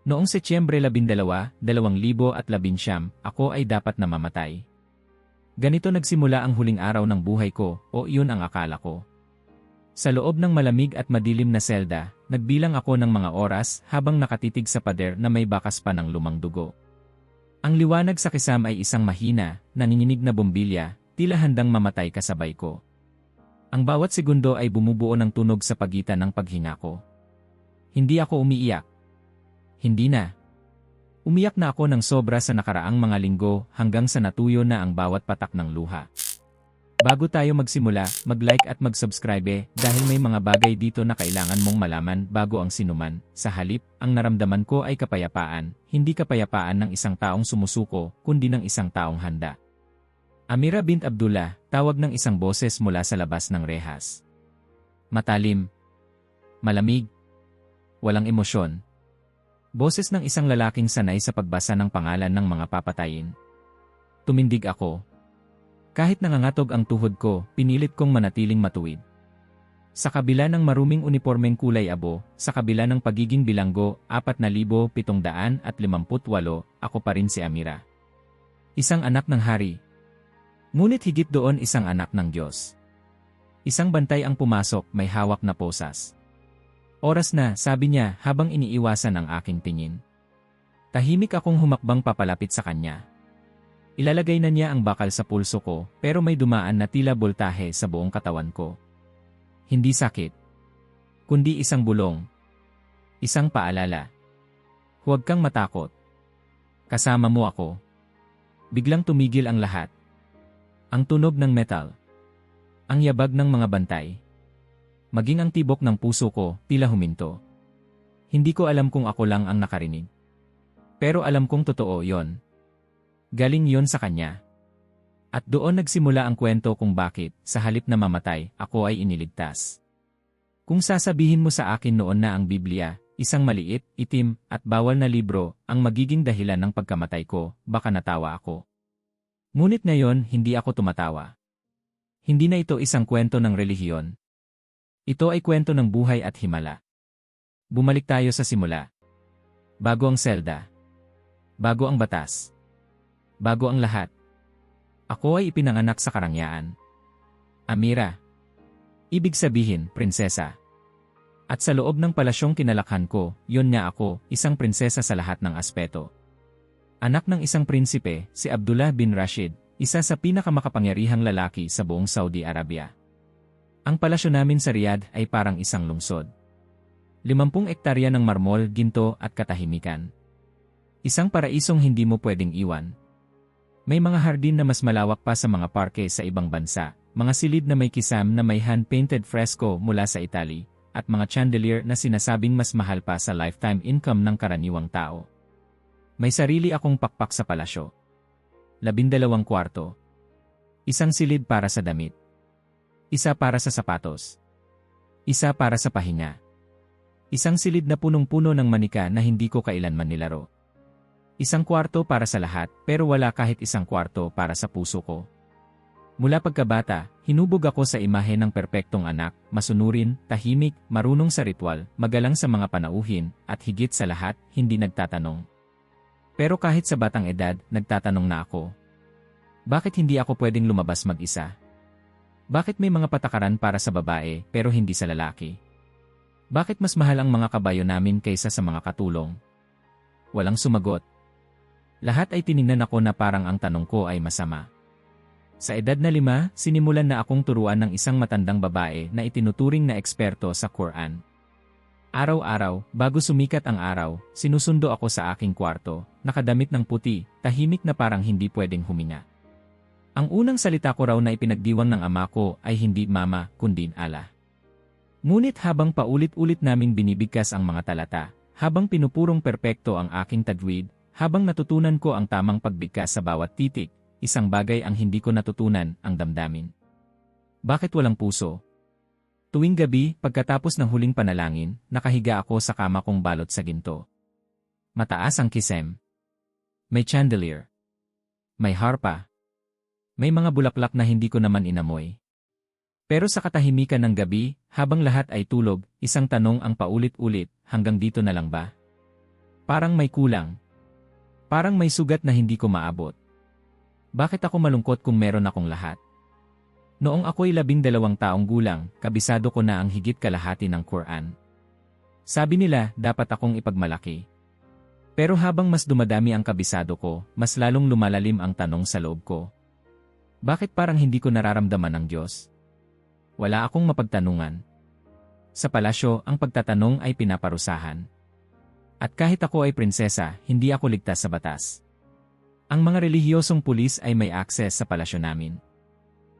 Noong Setyembre 12, 2019, ako ay dapat na mamatay. Ganito nagsimula ang huling araw ng buhay ko, o iyon ang akala ko. Sa loob ng malamig at madilim na selda, nagbilang ako ng mga oras habang nakatitig sa pader na may bakas pa ng lumang dugo. Ang liwanag sa kisam ay isang mahina, nanginginig na bombilya, tila handang mamatay kasabay ko. Ang bawat segundo ay bumubuo ng tunog sa pagitan ng paghinga ko. Hindi ako umiiyak. Hindi na. Umiyak na ako ng sobra sa nakaraang mga linggo hanggang sa natuyo na ang bawat patak ng luha. Bago tayo magsimula, mag-like at mag-subscribe dahil may mga bagay dito na kailangan mong malaman bago ang sinuman. Sa halip, ang naramdaman ko ay kapayapaan, hindi kapayapaan ng isang taong sumusuko, kundi ng isang taong handa. Amira bint Abdullah, tawag ng isang boses mula sa labas ng rehas. Matalim. Malamig. Walang emosyon. Boses ng isang lalaking sanay sa pagbasa ng pangalan ng mga papatayin. Tumindig ako. Kahit nangangatog ang tuhod ko, pinilit kong manatiling matuwid. Sa kabila ng maruming unipormeng kulay abo, sa kabila ng pagiging bilanggo, 4,758, ako pa rin si Amira. Isang anak ng hari. Ngunit higit doon isang anak ng Diyos. Isang bantay ang pumasok, may hawak na posas. Oras na, sabi niya habang iniiwasan ang aking tingin. Tahimik akong humakbang papalapit sa kanya. Ilalagay na niya ang bakal sa pulso ko, pero may dumaan na tila boltahe sa buong katawan ko. Hindi sakit. Kundi isang bulong. Isang paalala. Huwag kang matakot. Kasama mo ako. Biglang tumigil ang lahat. Ang tunog ng metal. Ang yabag ng mga bantay. Maging ang tibok ng puso ko, tila huminto. Hindi ko alam kung ako lang ang nakarinig. Pero alam kong totoo yon. Galing yon sa kanya. At doon nagsimula ang kwento kung bakit, sa halip na mamatay, ako ay iniligtas. Kung sasabihin mo sa akin noon na ang Biblia, isang maliit, itim, at bawal na libro, ang magiging dahilan ng pagkamatay ko, baka natawa ako. Ngunit ngayon, hindi ako tumatawa. Hindi na ito isang kwento ng relihiyon. Ito ay kwento ng buhay at himala. Bumalik tayo sa simula. Bago ang selda. Bago ang batas. Bago ang lahat. Ako ay ipinanganak sa karangyaan. Amira. Ibig sabihin, prinsesa. At sa loob ng palasyong kinalakhan ko, yon nga ako, isang prinsesa sa lahat ng aspeto. Anak ng isang prinsipe, si Abdullah bin Rashid, isa sa pinakamakapangyarihang lalaki sa buong Saudi Arabia. Ang palasyo namin sa Riyadh ay parang isang lungsod. 50 ektarya ng marmol, ginto at katahimikan. Isang paraisong hindi mo pwedeng iwan. May mga hardin na mas malawak pa sa mga parke sa ibang bansa, mga silid na may kisam na may hand-painted fresco mula sa Italy, at mga chandelier na sinasabing mas mahal pa sa lifetime income ng karaniwang tao. May sarili akong pakpak sa palasyo. 12 kwarto. Isang silid para sa damit. Isa para sa sapatos. Isa para sa pahinga. Isang silid na punong-puno ng manika na hindi ko kailanman nilaro. Isang kwarto para sa lahat, pero wala kahit isang kwarto para sa puso ko. Mula pagkabata, hinubog ako sa imahe ng perpektong anak, masunurin, tahimik, marunong sa ritual, magalang sa mga panauhin, at higit sa lahat, hindi nagtatanong. Pero kahit sa batang edad, nagtatanong na ako. Bakit hindi ako pwedeng lumabas mag-isa? Bakit may mga patakaran para sa babae, pero hindi sa lalaki? Bakit mas mahal ang mga kabayo namin kaysa sa mga katulong? Walang sumagot. Lahat ay tiningnan ako na parang ang tanong ko ay masama. Sa edad na 5, sinimulan na akong turuan ng isang matandang babae na itinuturing na eksperto sa Quran. Araw-araw, bago sumikat ang araw, sinusundo ako sa aking kwarto, nakadamit ng puti, tahimik na parang hindi pwedeng huminga. Ang unang salita ko raw na ipinagdiwang ng ama ko ay hindi mama, kundi Allah. Ngunit habang paulit-ulit naming binibigkas ang mga talata, habang pinupurong perpekto ang aking tajwid, habang natutunan ko ang tamang pagbigkas sa bawat titik, isang bagay ang hindi ko natutunan, ang damdamin. Bakit walang puso? Tuwing gabi, pagkatapos ng huling panalangin, nakahiga ako sa kama kong balot sa ginto. Mataas ang kisem. May chandelier. May harpa. May mga bulaklak na hindi ko naman inamoy. Pero sa katahimikan ng gabi, habang lahat ay tulog, isang tanong ang paulit-ulit, hanggang dito na lang ba? Parang may kulang. Parang may sugat na hindi ko maabot. Bakit ako malungkot kung meron akong lahat? Noong ako'y 12 taong gulang, kabisado ko na ang higit kalahati ng Quran. Sabi nila, dapat akong ipagmalaki. Pero habang mas dumadami ang kabisado ko, mas lalong lumalalim ang tanong sa loob ko. Bakit parang hindi ko nararamdaman ang Diyos? Wala akong mapagtanungan. Sa palasyo, ang pagtatanong ay pinaparusahan. At kahit ako ay prinsesa, hindi ako ligtas sa batas. Ang mga relihiyosong pulis ay may akses sa palasyo namin.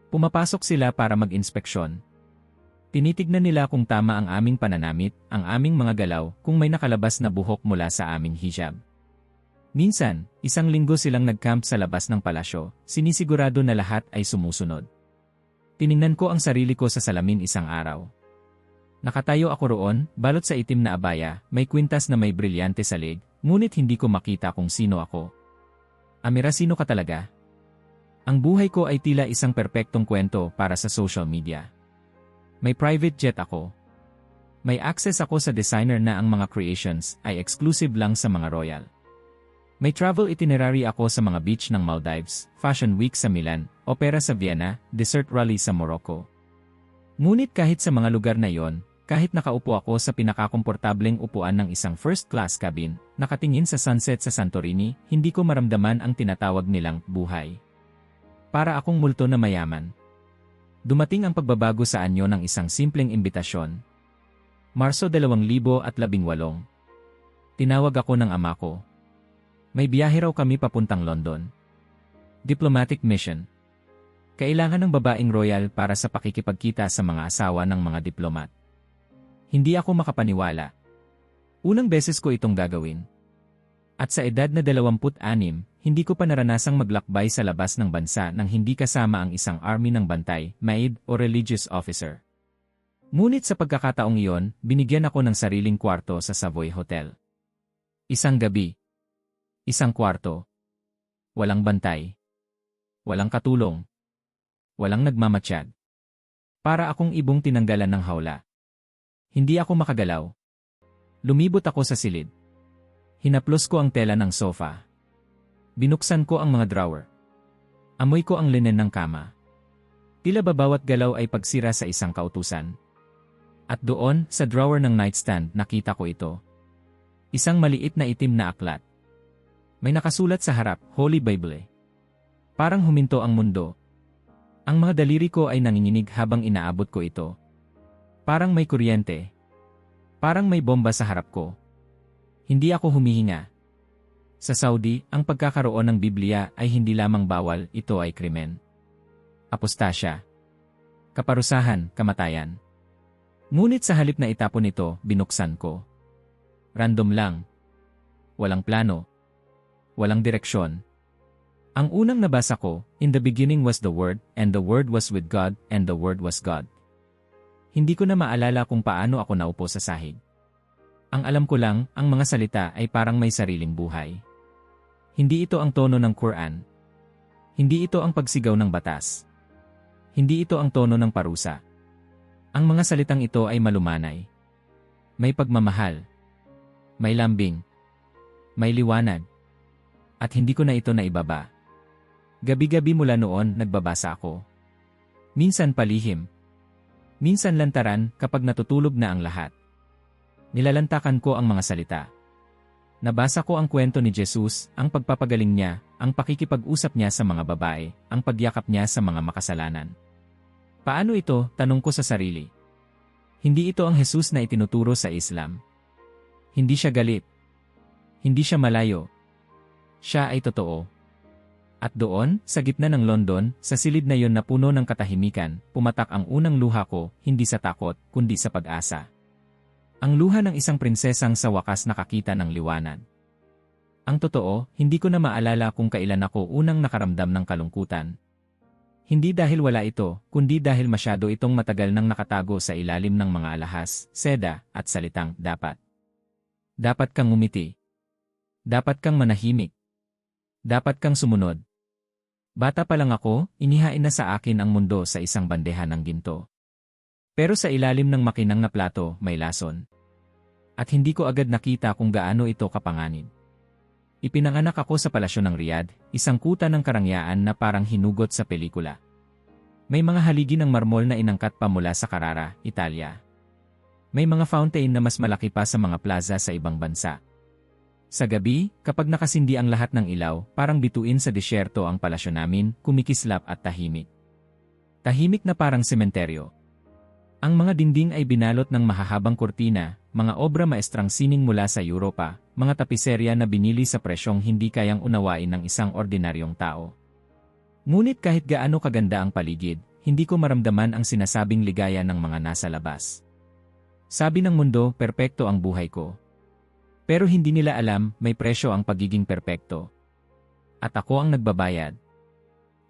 Pumapasok sila para mag-inspeksyon. Tinitignan nila kung tama ang aming pananamit, ang aming mga galaw, kung may nakalabas na buhok mula sa aming hijab. Minsan, 1 linggo silang nag-camp sa labas ng palasyo, sinisigurado na lahat ay sumusunod. Tiningnan ko ang sarili ko sa salamin isang araw. Nakatayo ako roon, balot sa itim na abaya, may kwintas na may brilyante sa leg, ngunit hindi ko makita kung sino ako. Amira, sino ka talaga? Ang buhay ko ay tila isang perpektong kwento para sa social media. May private jet ako. May access ako sa designer na ang mga creations ay exclusive lang sa mga royal. May travel itinerary ako sa mga beach ng Maldives, Fashion Week sa Milan, opera sa Vienna, dessert rally sa Morocco. Ngunit kahit sa mga lugar na yon, kahit nakaupo ako sa pinakakomportableng upuan ng isang first-class cabin, nakatingin sa sunset sa Santorini, hindi ko maramdaman ang tinatawag nilang buhay. Para akong multo na mayaman. Dumating ang pagbabago sa anyo ng isang simpleng imbitasyon. Marso 2018. Tinawag ako ng ama ko. May biyahe raw kami papuntang London. Diplomatic mission. Kailangan ng babaeng royal para sa pakikipagkita sa mga asawa ng mga diplomat. Hindi ako makapaniwala. Unang beses ko itong gagawin. At sa edad na 26, hindi ko pa naranasang maglakbay sa labas ng bansa nang hindi kasama ang isang army ng bantay, maid o religious officer. Ngunit sa pagkakataong iyon, binigyan ako ng sariling kwarto sa Savoy Hotel. Isang gabi. Isang kwarto. Walang bantay. Walang katulong. Walang nagmamatsyag. Para akong ibong tinanggalan ng hawla. Hindi ako makagalaw. Lumibot ako sa silid. Hinaplos ko ang tela ng sofa. Binuksan ko ang mga drawer. Amoy ko ang linen ng kama. Tila ba bawat galaw ay pagsira sa isang kautusan. At doon, sa drawer ng nightstand, nakita ko ito. Isang maliit na itim na aklat. May nakasulat sa harap, Holy Bible. Parang huminto ang mundo. Ang mga daliri ko ay nanginginig habang inaabot ko ito. Parang may kuryente. Parang may bomba sa harap ko. Hindi ako humihinga. Sa Saudi, ang pagkakaroon ng Biblia ay hindi lamang bawal, ito ay krimen. Apostasya. Kaparusahan, kamatayan. Ngunit sa halip na itapon ito, binuksan ko. Random lang. Walang plano. Walang direksyon. Ang unang nabasa ko, in the beginning was the Word, and the Word was with God, and the Word was God. Hindi ko na maalala kung paano ako naupo sa sahig. Ang alam ko lang, ang mga salita ay parang may sariling buhay. Hindi ito ang tono ng Quran. Hindi ito ang pagsigaw ng batas. Hindi ito ang tono ng parusa. Ang mga salitang ito ay malumanay. May pagmamahal. May lambing. May liwanag. At hindi ko na ito naibaba. Gabi-gabi mula noon, nagbabasa ako. Minsan palihim. Minsan lantaran kapag natutulog na ang lahat. Nilalantakan ko ang mga salita. Nabasa ko ang kwento ni Jesus, ang pagpapagaling niya, ang pakikipag-usap niya sa mga babae, ang pagyakap niya sa mga makasalanan. Paano ito? Tanong ko sa sarili. Hindi ito ang Jesus na itinuturo sa Islam. Hindi siya galit. Hindi siya malayo. Siya ay totoo. At doon, sa gitna ng London, sa silid na yon na puno ng katahimikan, pumatak ang unang luha ko, hindi sa takot, kundi sa pag-asa. Ang luha ng isang prinsesang sa wakas nakakita ng liwanag. Ang totoo, hindi ko na maalala kung kailan ako unang nakaramdam ng kalungkutan. Hindi dahil wala ito, kundi dahil masyado itong matagal nang nakatago sa ilalim ng mga alahas, seda, at salitang dapat. Dapat kang ngumiti. Dapat kang manahimik. Dapat kang sumunod. Bata pa lang ako, inihain na sa akin ang mundo sa isang bandeha ng ginto. Pero sa ilalim ng makinang na plato, may lason. At hindi ko agad nakita kung gaano ito kapanganib. Ipinanganak ako sa palasyo ng Riyadh, isang kuta ng karangyaan na parang hinugot sa pelikula. May mga haligi ng marmol na inangkat pa mula sa Carrara, Italia. May mga fountain na mas malaki pa sa mga plaza sa ibang bansa. Sa gabi, kapag nakasindi ang lahat ng ilaw, parang bituin sa disyerto ang palasyo namin, kumikislap at tahimik. Tahimik na parang sementeryo. Ang mga dingding ay binalot ng mahahabang kurtina, mga obra maestrang sining mula sa Europa, mga tapiserya na binili sa presyong hindi kayang unawain ng isang ordinaryong tao. Ngunit kahit gaano kaganda ang paligid, hindi ko maramdaman ang sinasabing ligaya ng mga nasa labas. Sabi ng mundo, perpekto ang buhay ko. Pero hindi nila alam, may presyo ang pagiging perpekto. At ako ang nagbabayad.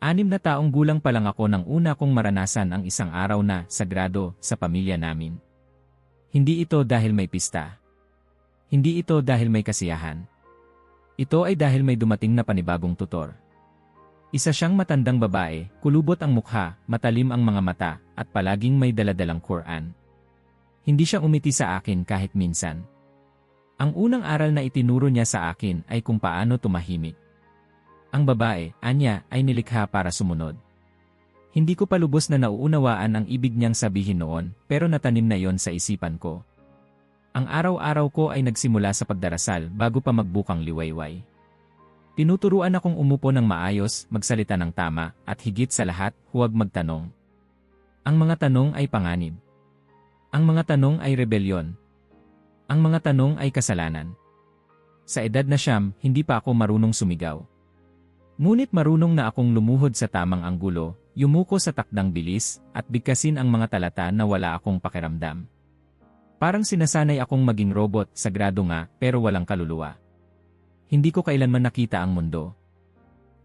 6 na taong gulang pa lang ako nang una kong maranasan ang isang araw na sagrado sa pamilya namin. Hindi ito dahil may pista. Hindi ito dahil may kasiyahan. Ito ay dahil may dumating na panibagong tutor. Isa siyang matandang babae, kulubot ang mukha, matalim ang mga mata, at palaging may daladalang Quran. Hindi siya umiti sa akin kahit minsan. Ang unang aral na itinuro niya sa akin ay kung paano tumahimik. Ang babae, anya, ay nilikha para sumunod. Hindi ko pa lubos na nauunawaan ang ibig niyang sabihin noon, pero natanim na yon sa isipan ko. Ang araw-araw ko ay nagsimula sa pagdarasal bago pa magbukang liwayway. Tinuturuan akong umupo ng maayos, magsalita ng tama, at higit sa lahat, huwag magtanong. Ang mga tanong ay panganib. Ang mga tanong ay rebelyon. Ang mga tanong ay kasalanan. Sa edad na 9, hindi pa ako marunong sumigaw. Ngunit marunong na akong lumuhod sa tamang anggulo, yumuko sa takdang bilis, at bigkasin ang mga talata na wala akong pakiramdam. Parang sinasanay akong maging robot, sagrado nga, pero walang kaluluwa. Hindi ko kailanman nakita ang mundo.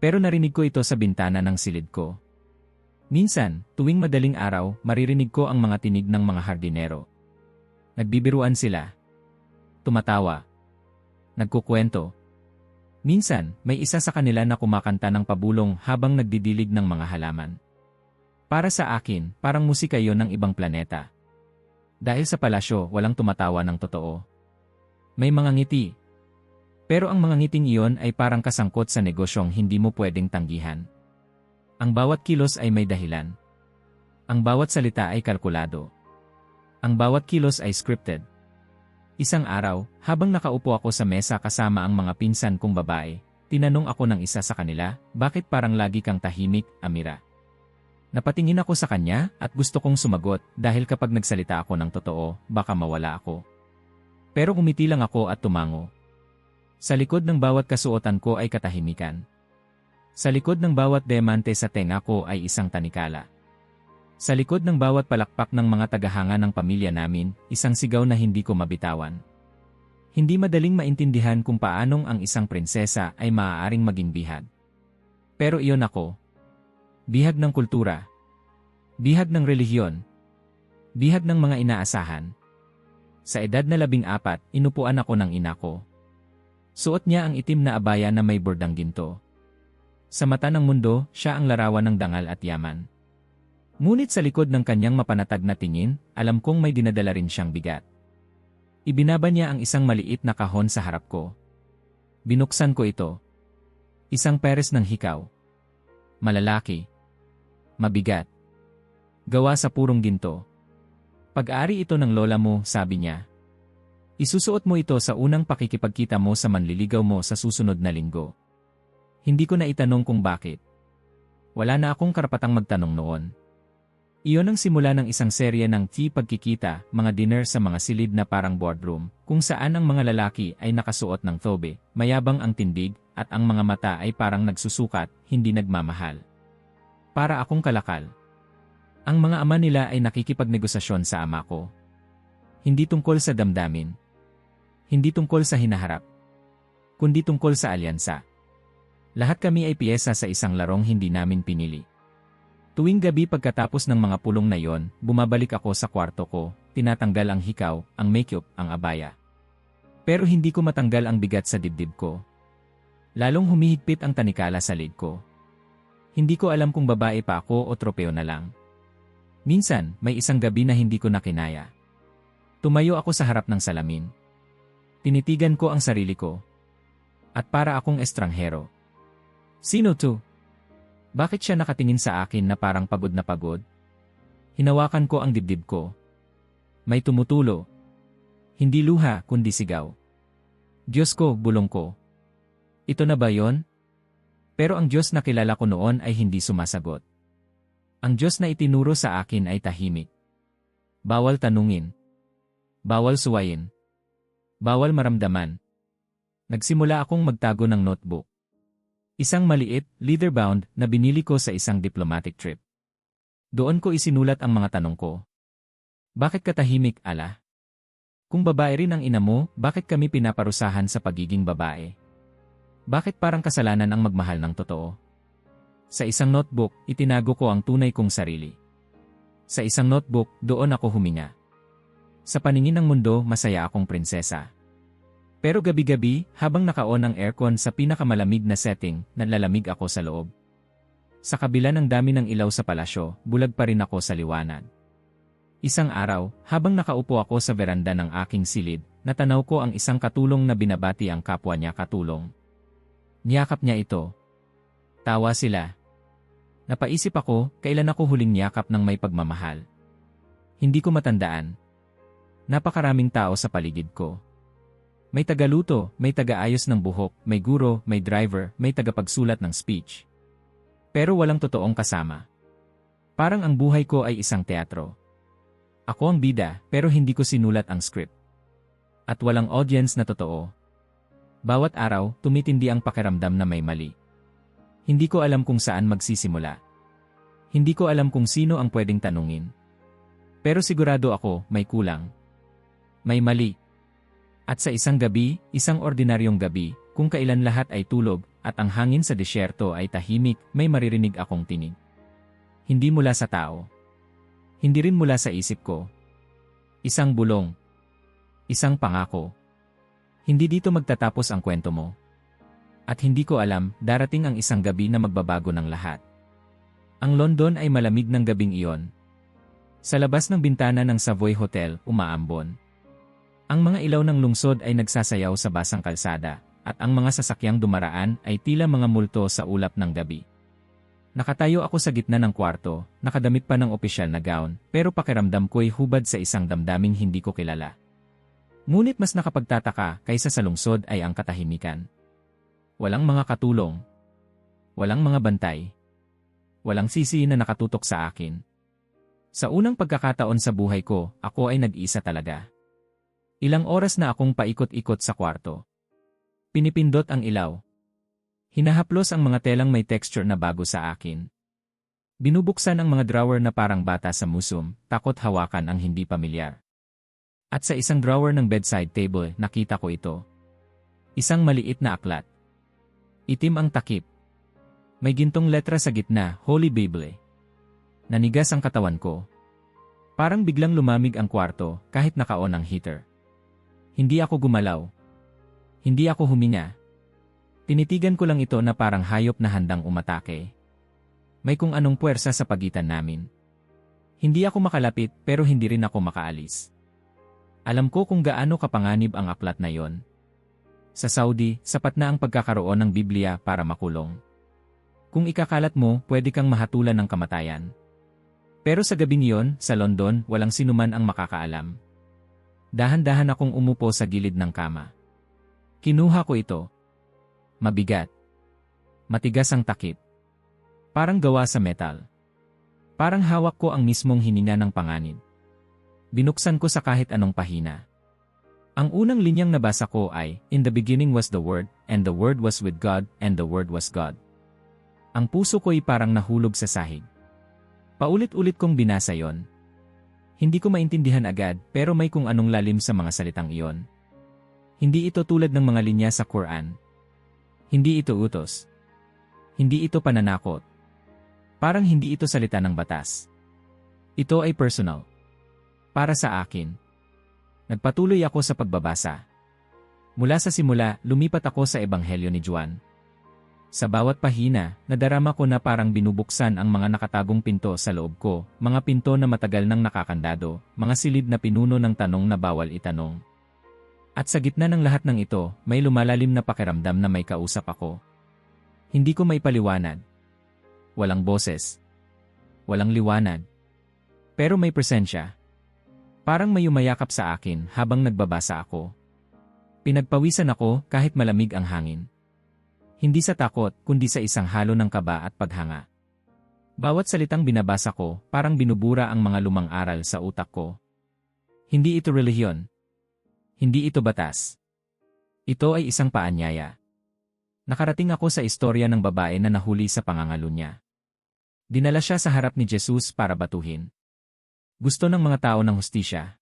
Pero narinig ko ito sa bintana ng silid ko. Minsan, tuwing madaling araw, maririnig ko ang mga tinig ng mga hardinero. Nagbibiruan sila. Tumatawa. Nagkukwento. Minsan, may isa sa kanila na kumakanta ng pabulong habang nagdidilig ng mga halaman. Para sa akin, parang musika yon ng ibang planeta. Dahil sa palasyo, walang tumatawa ng totoo. May mga ngiti. Pero ang mga ngiting iyon ay parang kasangkot sa negosyong hindi mo pwedeng tanggihan. Ang bawat kilos ay may dahilan. Ang bawat salita ay kalkulado. Ang bawat kilos ay scripted. Isang araw, habang nakaupo ako sa mesa kasama ang mga pinsan kong babae, tinanong ako ng isa sa kanila, bakit parang lagi kang tahimik, Amira? Napatingin ako sa kanya at gusto kong sumagot dahil kapag nagsalita ako ng totoo, baka mawala ako. Pero umiti lang ako at tumango. Sa likod ng bawat kasuotan ko ay katahimikan. Sa likod ng bawat diamante sa tenga ko ay isang tanikala. Sa likod ng bawat palakpak ng mga tagahanga ng pamilya namin, isang sigaw na hindi ko mabitawan. Hindi madaling maintindihan kung paanong ang isang prinsesa ay maaaring maging bihag. Pero iyon ako. Bihag ng kultura. Bihag ng relihiyon. Bihag ng mga inaasahan. Sa edad na 14, inupuan ako ng ina ko. Suot niya ang itim na abaya na may bordang ginto. Sa mata ng mundo, siya ang larawan ng dangal at yaman. Ngunit sa likod ng kanyang mapanatag na tingin, alam kong may dinadala rin siyang bigat. Ibinaba niya ang isang maliit na kahon sa harap ko. Binuksan ko ito. Isang peres ng hikaw. Malalaki. Mabigat. Gawa sa purong ginto. Pag-aari ito ng lola mo, sabi niya. Isusuot mo ito sa unang pakikipagkita mo sa manliligaw mo sa susunod na linggo. Hindi ko na itanong kung bakit. Wala na akong karapatang magtanong noon. Iyon ang simula ng isang serye ng pagkikita, mga dinner sa mga silid na parang boardroom, kung saan ang mga lalaki ay nakasuot ng thobe, mayabang ang tindig, at ang mga mata ay parang nagsusukat, hindi nagmamahal. Para akong kalakal. Ang mga ama nila ay nakikipagnegosasyon sa ama ko. Hindi tungkol sa damdamin. Hindi tungkol sa hinaharap. Kundi tungkol sa alyansa. Lahat kami ay piyesa sa isang larong hindi namin pinili. Tuwing gabi pagkatapos ng mga pulong na yon, bumabalik ako sa kwarto ko, tinatanggal ang hikaw, ang makeup, ang abaya. Pero hindi ko matanggal ang bigat sa dibdib ko. Lalong humihigpit ang tanikala sa leg ko. Hindi ko alam kung babae pa ako o tropeo na lang. Minsan, may isang gabi na hindi ko na kinaya. Tumayo ako sa harap ng salamin. Tinitigan ko ang sarili ko. At para akong estranghero. Sino to? Bakit siya nakatingin sa akin na parang pagod na pagod? Hinawakan ko ang dibdib ko. May tumutulo. Hindi luha kundi sigaw. Diyos ko, bulong ko. Ito na ba yon? Pero ang Diyos na kilala ko noon ay hindi sumasagot. Ang Diyos na itinuro sa akin ay tahimik. Bawal tanungin. Bawal suwayin. Bawal maramdaman. Nagsimula akong magtago ng notebook. Isang maliit, leather-bound, na binili ko sa isang diplomatic trip. Doon ko isinulat ang mga tanong ko. Bakit ka tahimik, ala? Kung babae rin ang ina mo, bakit kami pinaparusahan sa pagiging babae? Bakit parang kasalanan ang magmahal ng totoo? Sa isang notebook, itinago ko ang tunay kong sarili. Sa isang notebook, doon ako huminga. Sa paningin ng mundo, masaya akong prinsesa. Pero gabi-gabi, habang naka-on ang aircon sa pinakamalamig na setting, nanlalamig ako sa loob. Sa kabila ng dami ng ilaw sa palasyo, bulag pa rin ako sa liwanag. Isang araw, habang nakaupo ako sa veranda ng aking silid, natanaw ko ang isang katulong na binabati ang kapwa niya katulong. Niyakap niya ito. Tawa sila. Napaisip ako, kailan ako huling niyakap ng may pagmamahal. Hindi ko matandaan. Napakaraming tao sa paligid ko. May tagaluto, may tagaayos ng buhok, may guro, may driver, may tagapagsulat ng speech. Pero walang totoong kasama. Parang ang buhay ko ay isang teatro. Ako ang bida, pero hindi ko sinulat ang script. At walang audience na totoo. Bawat araw, tumitindi ang pakiramdam na may mali. Hindi ko alam kung saan magsisimula. Hindi ko alam kung sino ang pwedeng tanungin. Pero sigurado ako, may kulang. May mali. At sa isang gabi, isang ordinaryong gabi, kung kailan lahat ay tulog, at ang hangin sa disyerto ay tahimik, may maririnig akong tinig. Hindi mula sa tao. Hindi rin mula sa isip ko. Isang bulong. Isang pangako. Hindi dito magtatapos ang kwento mo. At hindi ko alam, darating ang isang gabi na magbabago ng lahat. Ang London ay malamig ng gabing iyon. Sa labas ng bintana ng Savoy Hotel, umaambon. Ang mga ilaw ng lungsod ay nagsasayaw sa basang kalsada, at ang mga sasakyang dumaraan ay tila mga multo sa ulap ng gabi. Nakatayo ako sa gitna ng kwarto, nakadamit pa ng opisyal na gown, pero pakiramdam ko'y hubad sa isang damdaming hindi ko kilala. Ngunit mas nakapagtataka kaysa sa lungsod ay ang katahimikan. Walang mga katulong. Walang mga bantay. Walang sisi na nakatutok sa akin. Sa unang pagkakataon sa buhay ko, ako ay nag-isa talaga. Ilang oras na akong paikot-ikot sa kwarto. Pinipindot ang ilaw. Hinahaplos ang mga telang may texture na bago sa akin. Binubuksan ang mga drawer na parang bata sa museum, takot hawakan ang hindi pamilyar. At sa isang drawer ng bedside table, nakita ko ito. Isang maliit na aklat. Itim ang takip. May gintong letra sa gitna, Holy Bible. Nanigas ang katawan ko. Parang biglang lumamig ang kwarto, kahit naka-on ang heater. Hindi ako gumalaw. Hindi ako huminga. Tinitigan ko lang ito na parang hayop na handang umatake. May kung anong puwersa sa pagitan namin. Hindi ako makalapit pero hindi rin ako makaalis. Alam ko kung gaano kapanganib ang aklat na yon. Sa Saudi, sapat na ang pagkakaroon ng Biblia para makulong. Kung ikakalat mo, pwede kang mahatulan ng kamatayan. Pero sa gabing iyon, sa London, walang sinuman ang makakaalam. Dahan-dahan akong umupo sa gilid ng kama. Kinuha ko ito. Mabigat. Matigas ang takip. Parang gawa sa metal. Parang hawak ko ang mismong hininga ng panganib. Binuksan ko sa kahit anong pahina. Ang unang linyang nabasa ko ay, In the beginning was the Word, and the Word was with God, and the Word was God. Ang puso ko'y parang nahulog sa sahig. Paulit-ulit kong binasa yon. Hindi ko maintindihan agad, pero may kung anong lalim sa mga salitang iyon. Hindi ito tulad ng mga linya sa Quran. Hindi ito utos. Hindi ito pananakot. Parang hindi ito salita ng batas. Ito ay personal. Para sa akin. Nagpatuloy ako sa pagbabasa. Mula sa simula, lumipat ako sa Ebanghelyo ni Juan. Sa bawat pahina, nadarama ko na parang binubuksan ang mga nakatagong pinto sa loob ko, mga pinto na matagal nang nakakandado, mga silid na pinuno ng tanong na bawal itanong. At sa gitna ng lahat ng ito, may lumalalim na pakiramdam na may kausap ako. Hindi ko maipaliwanag. Walang boses. Walang liwanag. Pero may presensya. Parang may umayakap sa akin habang nagbabasa ako. Pinagpawisan ako kahit malamig ang hangin. Hindi sa takot, kundi sa isang halo ng kaba at paghanga. Bawat salitang binabasa ko, parang binubura ang mga lumang aral sa utak ko. Hindi ito relihiyon. Hindi ito batas. Ito ay isang paanyaya. Nakarating ako sa istorya ng babae na nahuli sa pangangalo niya. Dinala siya sa harap ni Jesus para batuhin. Gusto ng mga tao ng hustisya.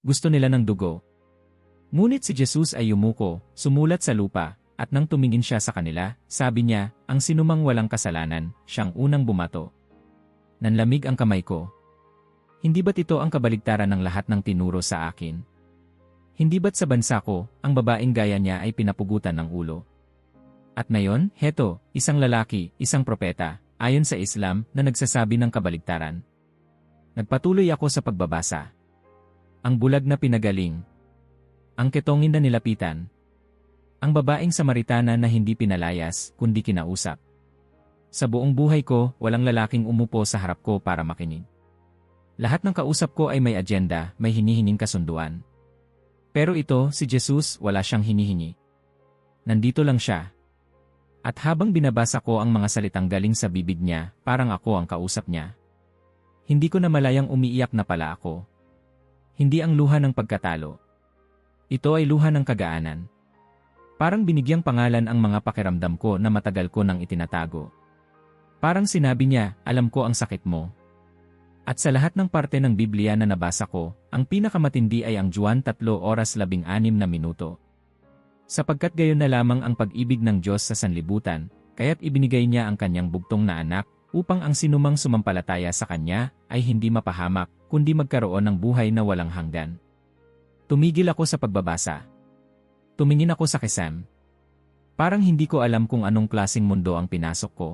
Gusto nila ng dugo. Ngunit si Jesus ay yumuko, sumulat sa lupa, at nang tumingin siya sa kanila, sabi niya, ang sinumang walang kasalanan, siyang unang bumato. Nanlamig ang kamay ko. Hindi ba't ito ang kabaligtaran ng lahat ng tinuro sa akin? Hindi ba't sa bansa ko, ang babaeng gaya niya ay pinapugutan ng ulo? At ngayon, heto, isang lalaki, isang propeta, ayon sa Islam, na nagsasabi ng kabaligtaran. Nagpatuloy ako sa pagbabasa. Ang bulag na pinagaling. Ang ketongin na nilapitan. Ang babaeng Samaritana na hindi pinalayas, kundi kinausap. Sa buong buhay ko, walang lalaking umupo sa harap ko para makinig. Lahat ng kausap ko ay may agenda, may hinihinging kasunduan. Pero ito, si Jesus, wala siyang hinihingi. Nandito lang siya. At habang binabasa ko ang mga salitang galing sa bibig niya, parang ako ang kausap niya. Hindi ko na malayang umiiyak na pala ako. Hindi ang luha ng pagkatalo. Ito ay luha ng kagaanan. Parang binigyang pangalan ang mga pakiramdam ko na matagal ko nang itinatago. Parang sinabi niya, alam ko ang sakit mo. At sa lahat ng parte ng Biblia na nabasa ko, ang pinakamatindi ay ang Juan 3:16. Sapagkat gayon na lamang ang pag-ibig ng Diyos sa sanlibutan, kaya't ibinigay niya ang kanyang bugtong na anak, upang ang sinumang sumampalataya sa kanya ay hindi mapahamak, kundi magkaroon ng buhay na walang hanggan. Tumigil ako sa pagbabasa. Tumingin ako sa kisam. Parang hindi ko alam kung anong klaseng mundo ang pinasok ko.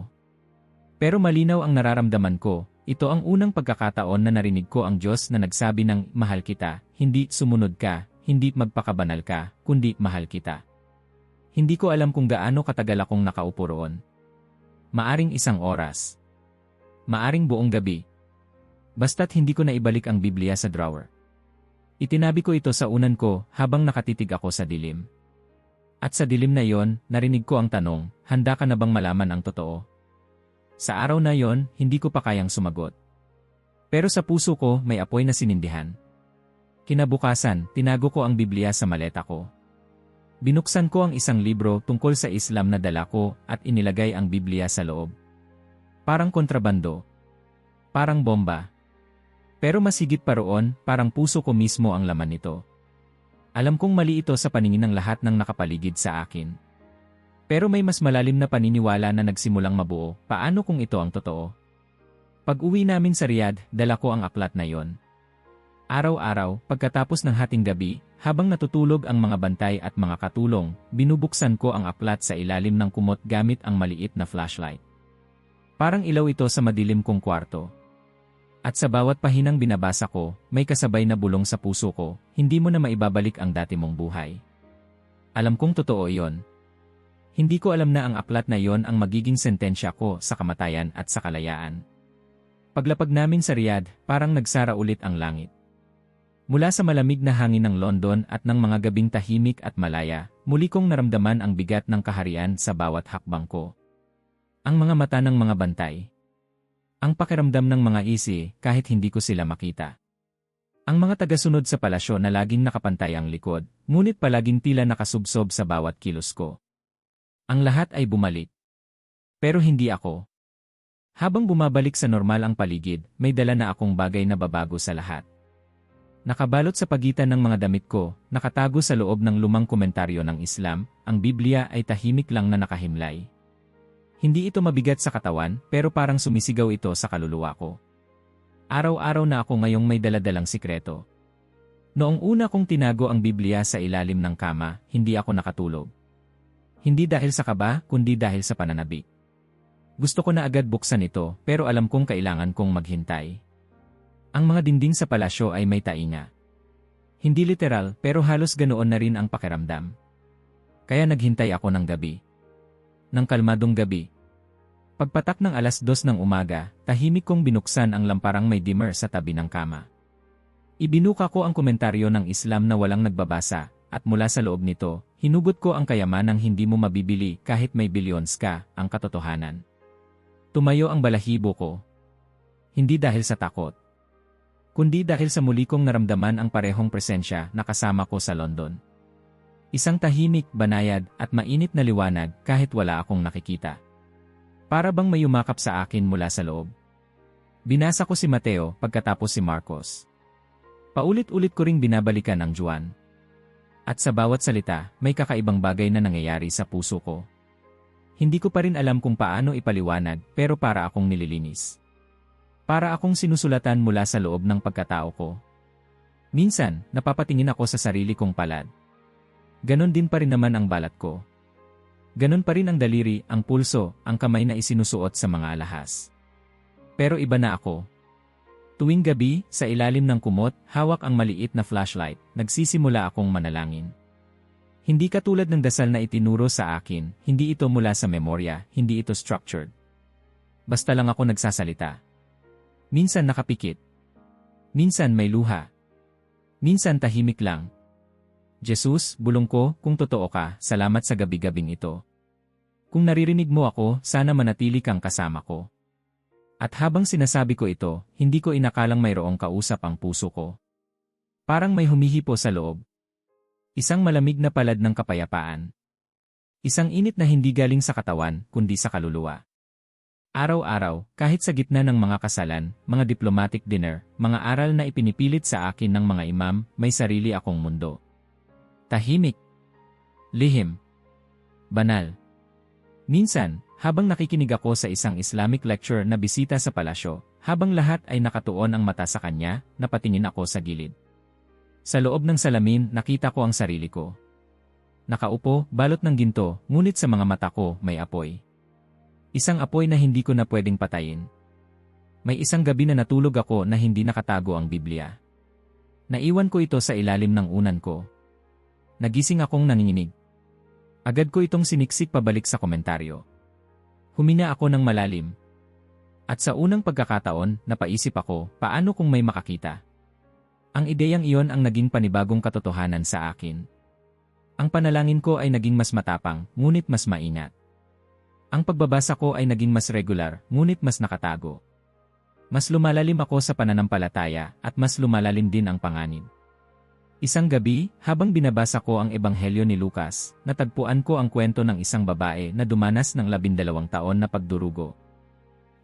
Pero malinaw ang nararamdaman ko, ito ang unang pagkakataon na narinig ko ang Diyos na nagsabi ng mahal kita, hindi sumunod ka, hindi magpakabanal ka, kundi mahal kita. Hindi ko alam kung gaano katagal akong nakaupo roon. Maaring isang oras. Maaring buong gabi. Basta't hindi ko na ibalik ang Biblia sa drawer. Itinabi ko ito sa unan ko habang nakatitig ako sa dilim. At sa dilim na yon, narinig ko ang tanong, handa ka na bang malaman ang totoo? Sa araw na yon, hindi ko pa kayang sumagot. Pero sa puso ko may apoy na sinindihan. Kinabukasan, tinago ko ang Biblia sa maleta ko. Binuksan ko ang isang libro tungkol sa Islam na dala ko at inilagay ang Biblia sa loob. Parang kontrabando. Parang bomba. Pero mas higit pa roon, parang puso ko mismo ang laman nito. Alam kong mali ito sa paningin ng lahat ng nakapaligid sa akin. Pero may mas malalim na paniniwala na nagsimulang mabuo, paano kung ito ang totoo? Pag-uwi namin sa Riyadh, dala ko ang aklat na yon. Araw-araw, pagkatapos ng hating gabi, habang natutulog ang mga bantay at mga katulong, binubuksan ko ang aklat sa ilalim ng kumot gamit ang maliit na flashlight. Parang ilaw ito sa madilim kong kwarto. At sa bawat pahinang binabasa ko, may kasabay na bulong sa puso ko, hindi mo na maibabalik ang dati mong buhay. Alam kong totoo iyon. Hindi ko alam na ang aklat na iyon ang magiging sentensya ko sa kamatayan at sa kalayaan. Paglapag namin sa Riyadh, parang nagsara ulit ang langit. Mula sa malamig na hangin ng London at ng mga gabing tahimik at malaya, muli kong naramdaman ang bigat ng kaharian sa bawat hakbang ko. Ang mga mata ng mga bantay. Ang pakiramdam ng mga isi kahit hindi ko sila makita. Ang mga tagasunod sa palasyo na laging nakapantay ang likod, ngunit palaging tila nakasubsob sa bawat kilos ko. Ang lahat ay bumalik. Pero hindi ako. Habang bumabalik sa normal ang paligid, may dala na akong bagay na babago sa lahat. Nakabalot sa pagitan ng mga damit ko, nakatago sa loob ng lumang komentaryo ng Islam, ang Biblia ay tahimik lang na nakahimlay. Hindi ito mabigat sa katawan, pero parang sumisigaw ito sa kaluluwa ko. Araw-araw na ako ngayong may daladalang sikreto. Noong una kong tinago ang Biblia sa ilalim ng kama, hindi ako nakatulog. Hindi dahil sa kaba, kundi dahil sa pananabik. Gusto ko na agad buksan ito, pero alam kong kailangan kong maghintay. Ang mga dingding sa palasyo ay may tainga. Hindi literal, pero halos ganoon na rin ang pakiramdam. Kaya naghintay ako ng gabi. Ng kalmadong gabi. Pagpatak ng 2:00 ng umaga, tahimik kong binuksan ang lamparang may dimmer sa tabi ng kama. Ibinuka ko ang komentaryo ng Islam na walang nagbabasa, at mula sa loob nito, hinugot ko ang kayamanang hindi mo mabibili kahit may billions ka, ang katotohanan. Tumayo ang balahibo ko. Hindi dahil sa takot, kundi dahil sa muli kong naramdaman ang parehong presensya na kasama ko sa London. Isang tahimik, banayad, at mainit na liwanag kahit wala akong nakikita. Para bang may yumakap sa akin mula sa loob. Binasa ko si Mateo pagkatapos si Marcos. Paulit-ulit ko ring binabalikan ang Juan. At sa bawat salita, may kakaibang bagay na nangyayari sa puso ko. Hindi ko pa rin alam kung paano ipaliwanag, pero para akong nililinis. Para akong sinusulatan mula sa loob ng pagkatao ko. Minsan, napapatingin ako sa sarili kong palad. Ganon din pa rin naman ang balat ko. Ganon pa rin ang daliri, ang pulso, ang kamay na isinusuot sa mga alahas. Pero iba na ako. Tuwing gabi, sa ilalim ng kumot, hawak ang maliit na flashlight, nagsisimula akong manalangin. Hindi katulad ng dasal na itinuro sa akin, hindi ito mula sa memorya, hindi ito structured. Basta lang ako nagsasalita. Minsan nakapikit. Minsan may luha. Minsan tahimik lang. Jesus, bulong ko, kung totoo ka, salamat sa gabi-gabing ito. Kung naririnig mo ako, sana manatili kang kasama ko. At habang sinasabi ko ito, hindi ko inakalang mayroong kausap ang puso ko. Parang may humihipo sa loob. Isang malamig na palad ng kapayapaan. Isang init na hindi galing sa katawan, kundi sa kaluluwa. Araw-araw, kahit sa gitna ng mga kasalan, mga diplomatic dinner, mga aral na ipinipilit sa akin ng mga imam, may sarili akong mundo. Tahimik. Lihim. Banal. Minsan, habang nakikinig ako sa isang Islamic lecture na bisita sa palasyo, habang lahat ay nakatuon ang mata sa kanya, napatingin ako sa gilid. Sa loob ng salamin, nakita ko ang sarili ko. Nakaupo, balot ng ginto, ngunit sa mga mata ko, may apoy. Isang apoy na hindi ko na pwedeng patayin. May isang gabi na natulog ako na hindi nakatago ang Biblia. Naiwan ko ito sa ilalim ng unan ko. Nagising akong nanginginig. Agad ko itong siniksik pabalik sa komentaryo. Humina ako ng malalim. At sa unang pagkakataon, napaisip ako, paano kung may makakita? Ang ideyang iyon ang naging panibagong katotohanan sa akin. Ang panalangin ko ay naging mas matapang, ngunit mas maingat. Ang pagbabasa ko ay naging mas regular, ngunit mas nakatago. Mas lumalalim ako sa pananampalataya, at mas lumalalim din ang panganib. Isang gabi, habang binabasa ko ang Ebanghelyo ni Lucas, natagpuan ko ang kwento ng isang babae na dumanas ng 12 taon na pagdurugo.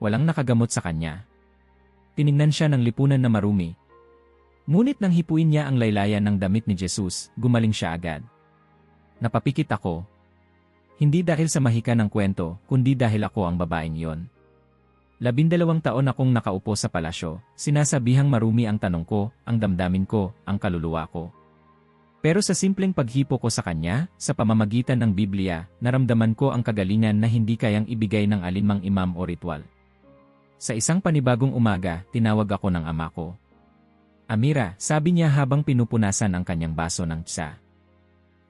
Walang nakagamot sa kanya. Tiningnan siya ng lipunan na marumi. Ngunit nang hipuin niya ang laylayan ng damit ni Jesus, gumaling siya agad. Napapikit ako. Hindi dahil sa mahika ng kwento, kundi dahil ako ang babaeng iyon. 12 taon akong nakaupo sa palasyo, sinasabihang marumi ang tanong ko, ang damdamin ko, ang kaluluwa ko. Pero sa simpleng paghipo ko sa kanya, sa pamamagitan ng Biblia, naramdaman ko ang kagalingan na hindi kayang ibigay ng alinmang imam o ritual. Sa isang panibagong umaga, tinawag ako ng ama ko. Amira, sabi niya habang pinupunasan ang kanyang baso ng tsa.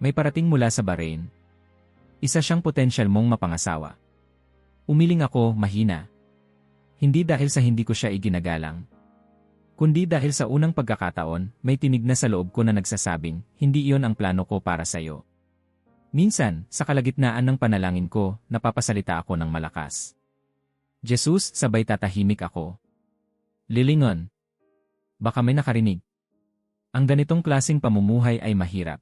May parating mula sa Bahrain. Isa siyang potensyal mong mapangasawa. Umiling ako, mahina. Hindi dahil sa hindi ko siya iginagalang. Kundi dahil sa unang pagkakataon, may tinig na sa loob ko na nagsasabing, hindi iyon ang plano ko para sa'yo. Minsan, sa kalagitnaan ng panalangin ko, napapasalita ako ng malakas. Jesus, sabay tatahimik ako. Lilingon. Baka may nakarinig. Ang ganitong klaseng pamumuhay ay mahirap.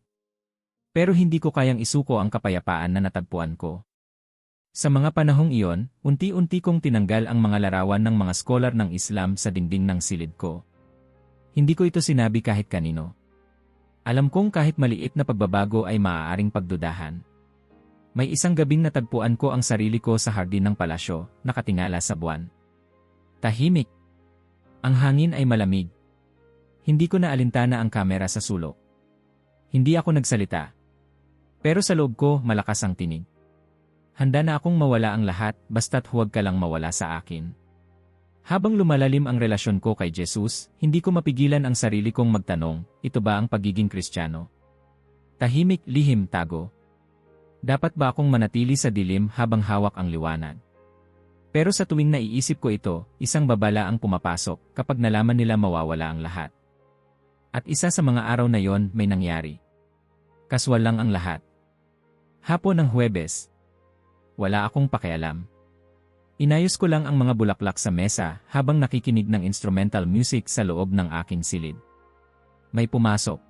Pero hindi ko kayang isuko ang kapayapaan na natagpuan ko. Sa mga panahong iyon, unti-unti kong tinanggal ang mga larawan ng mga scholar ng Islam sa dingding ng silid ko. Hindi ko ito sinabi kahit kanino. Alam kong kahit maliit na pagbabago ay maaaring pagdudahan. May isang gabing natagpuan ko ang sarili ko sa hardin ng palasyo, nakatingala sa buwan. Tahimik. Ang hangin ay malamig. Hindi ko na alintana ang kamera sa sulok. Hindi ako nagsalita. Pero sa loob ko, malakas ang tinig. Handa na akong mawala ang lahat, basta't huwag ka lang mawala sa akin. Habang lumalalim ang relasyon ko kay Jesus, hindi ko mapigilan ang sarili kong magtanong, ito ba ang pagiging Kristiyano? Tahimik, lihim, tago. Dapat ba akong manatili sa dilim habang hawak ang liwanag? Pero sa tuwing naiisip ko ito, isang babala ang pumapasok kapag nalaman nila mawawala ang lahat. At isa sa mga araw na yon may nangyari. Kaswal lang ang lahat. Hapon ng Huwebes. Wala akong pakialam. Inayos ko lang ang mga bulaklak sa mesa habang nakikinig ng instrumental music sa loob ng aking silid. May pumasok.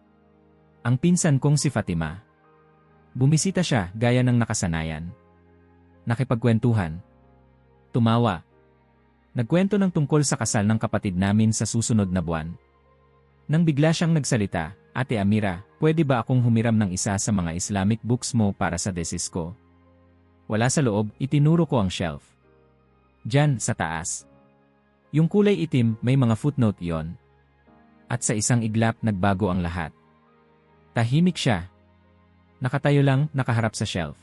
Ang pinsan kong si Fatima. Bumisita siya gaya ng nakasanayan. Nakipagkwentuhan. Tumawa. Nagkwento ng tungkol sa kasal ng kapatid namin sa susunod na buwan. Nang bigla siyang nagsalita, Ate Amira, pwede ba akong humiram ng isa sa mga Islamic books mo para sa thesis ko? Wala sa loob, itinuro ko ang shelf. Diyan, sa taas. Yung kulay itim, may mga footnote yon. At sa isang iglap, nagbago ang lahat. Tahimik siya. Nakatayo lang, nakaharap sa shelf.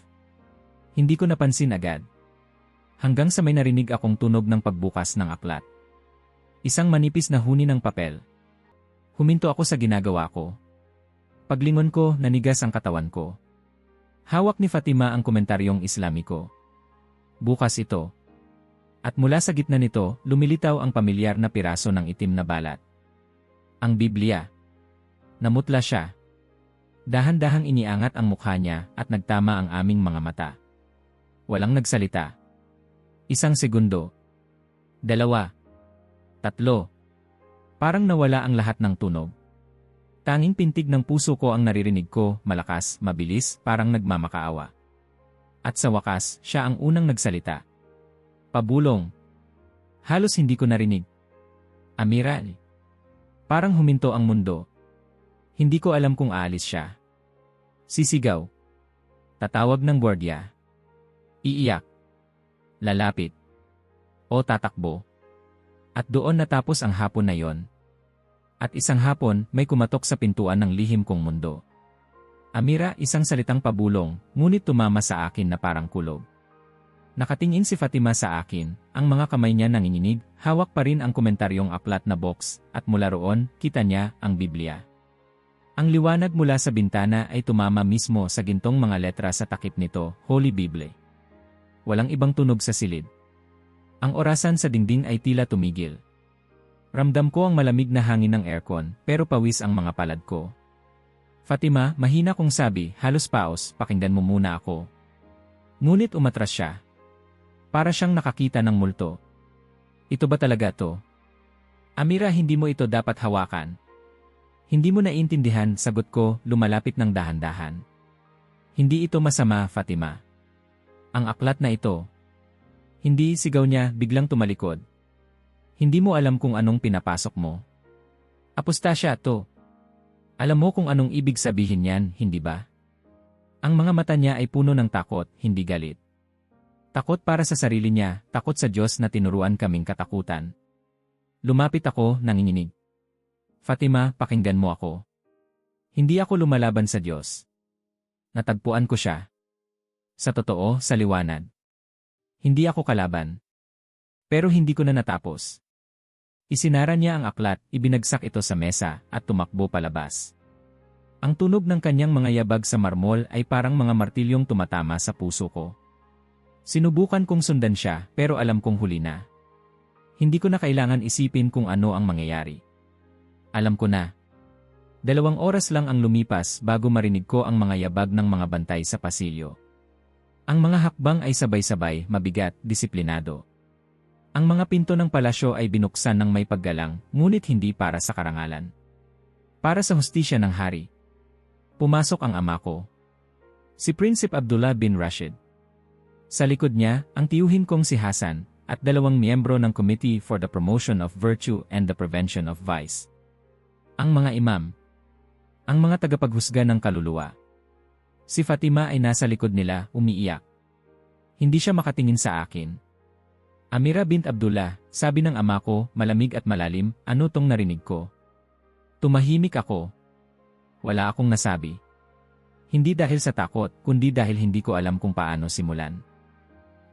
Hindi ko napansin agad. Hanggang sa may narinig akong tunog ng pagbukas ng aklat. Isang manipis na huni ng papel. Huminto ako sa ginagawa ko. Paglingon ko, nanigas ang katawan ko. Hawak ni Fatima ang komentaryong Islamiko. Bukas ito. At mula sa gitna nito, lumilitaw ang pamilyar na piraso ng itim na balat. Ang Biblia. Namutla siya. Dahan-dahang iniangat ang mukha niya at nagtama ang aming mga mata. Walang nagsalita. Isang segundo. 2. 3. Parang nawala ang lahat ng tunog. Tanging pintig ng puso ko ang naririnig ko, malakas, mabilis, parang nagmamakaawa. At sa wakas, siya ang unang nagsalita. Pabulong. Halos hindi ko narinig. Amira. Parang huminto ang mundo. Hindi ko alam kung aalis siya. Sisigaw. Tatawag ng gwardiya. Iiyak. Lalapit. O tatakbo. At doon natapos ang hapon na yon. At isang hapon, may kumatok sa pintuan ng lihim kong mundo. Amira, isang salitang pabulong, ngunit tumama sa akin na parang kulog. Nakatingin si Fatima sa akin, ang mga kamay niya nanginginig, hawak pa rin ang komentaryong aklat na box, at mula roon, kita niya ang Biblia. Ang liwanag mula sa bintana ay tumama mismo sa gintong mga letra sa takip nito, Holy Bible. Walang ibang tunog sa silid. Ang orasan sa dingding ay tila tumigil. Ramdam ko ang malamig na hangin ng aircon, pero pawis ang mga palad ko. Fatima, mahina kong sabi, halos paos, pakinggan mo muna ako. Ngunit umatras siya. Para siyang nakakita ng multo. Ito ba talaga to? Amira, hindi mo ito dapat hawakan. Hindi mo naiintindihan, sagot ko, lumalapit ng dahan-dahan. Hindi ito masama, Fatima. Ang aklat na ito. Hindi, sigaw niya, biglang tumalikod. Hindi mo alam kung anong pinapasok mo. Apostasya to. Alam mo kung anong ibig sabihin yan, hindi ba? Ang mga mata niya ay puno ng takot, hindi galit. Takot para sa sarili niya, takot sa Diyos na tinuruan kaming katakutan. Lumapit ako, nanginginig. Fatima, pakinggan mo ako. Hindi ako lumalaban sa Diyos. Natagpuan ko siya. Sa totoo, sa liwanag. Hindi ako kalaban. Pero hindi ko na natapos. Isinara niya ang aklat, ibinagsak ito sa mesa, at tumakbo palabas. Ang tunog ng kanyang mga yabag sa marmol ay parang mga martilyong tumatama sa puso ko. Sinubukan kong sundan siya, pero alam kong huli na. Hindi ko na kailangan isipin kung ano ang mangyayari. Alam ko na. 2 oras lang ang lumipas bago marinig ko ang mga yabag ng mga bantay sa pasilyo. Ang mga hakbang ay sabay-sabay, mabigat, disiplinado. Ang mga pinto ng palasyo ay binuksan ng may paggalang, ngunit hindi para sa karangalan. Para sa hustisya ng hari. Pumasok ang ama ko. Si Prinsipe Abdullah bin Rashid. Sa likod niya, ang tiyuhin kong si Hassan, at 2 miyembro ng Committee for the Promotion of Virtue and the Prevention of Vice. Ang mga imam. Ang mga tagapaghusga ng kaluluwa. Si Fatima ay nasa likod nila, umiiyak. Hindi siya makatingin sa akin. Amira bint Abdullah, sabi ng ama ko, malamig at malalim, ano tong narinig ko? Tumahimik ako. Wala akong nasabi. Hindi dahil sa takot, kundi dahil hindi ko alam kung paano simulan.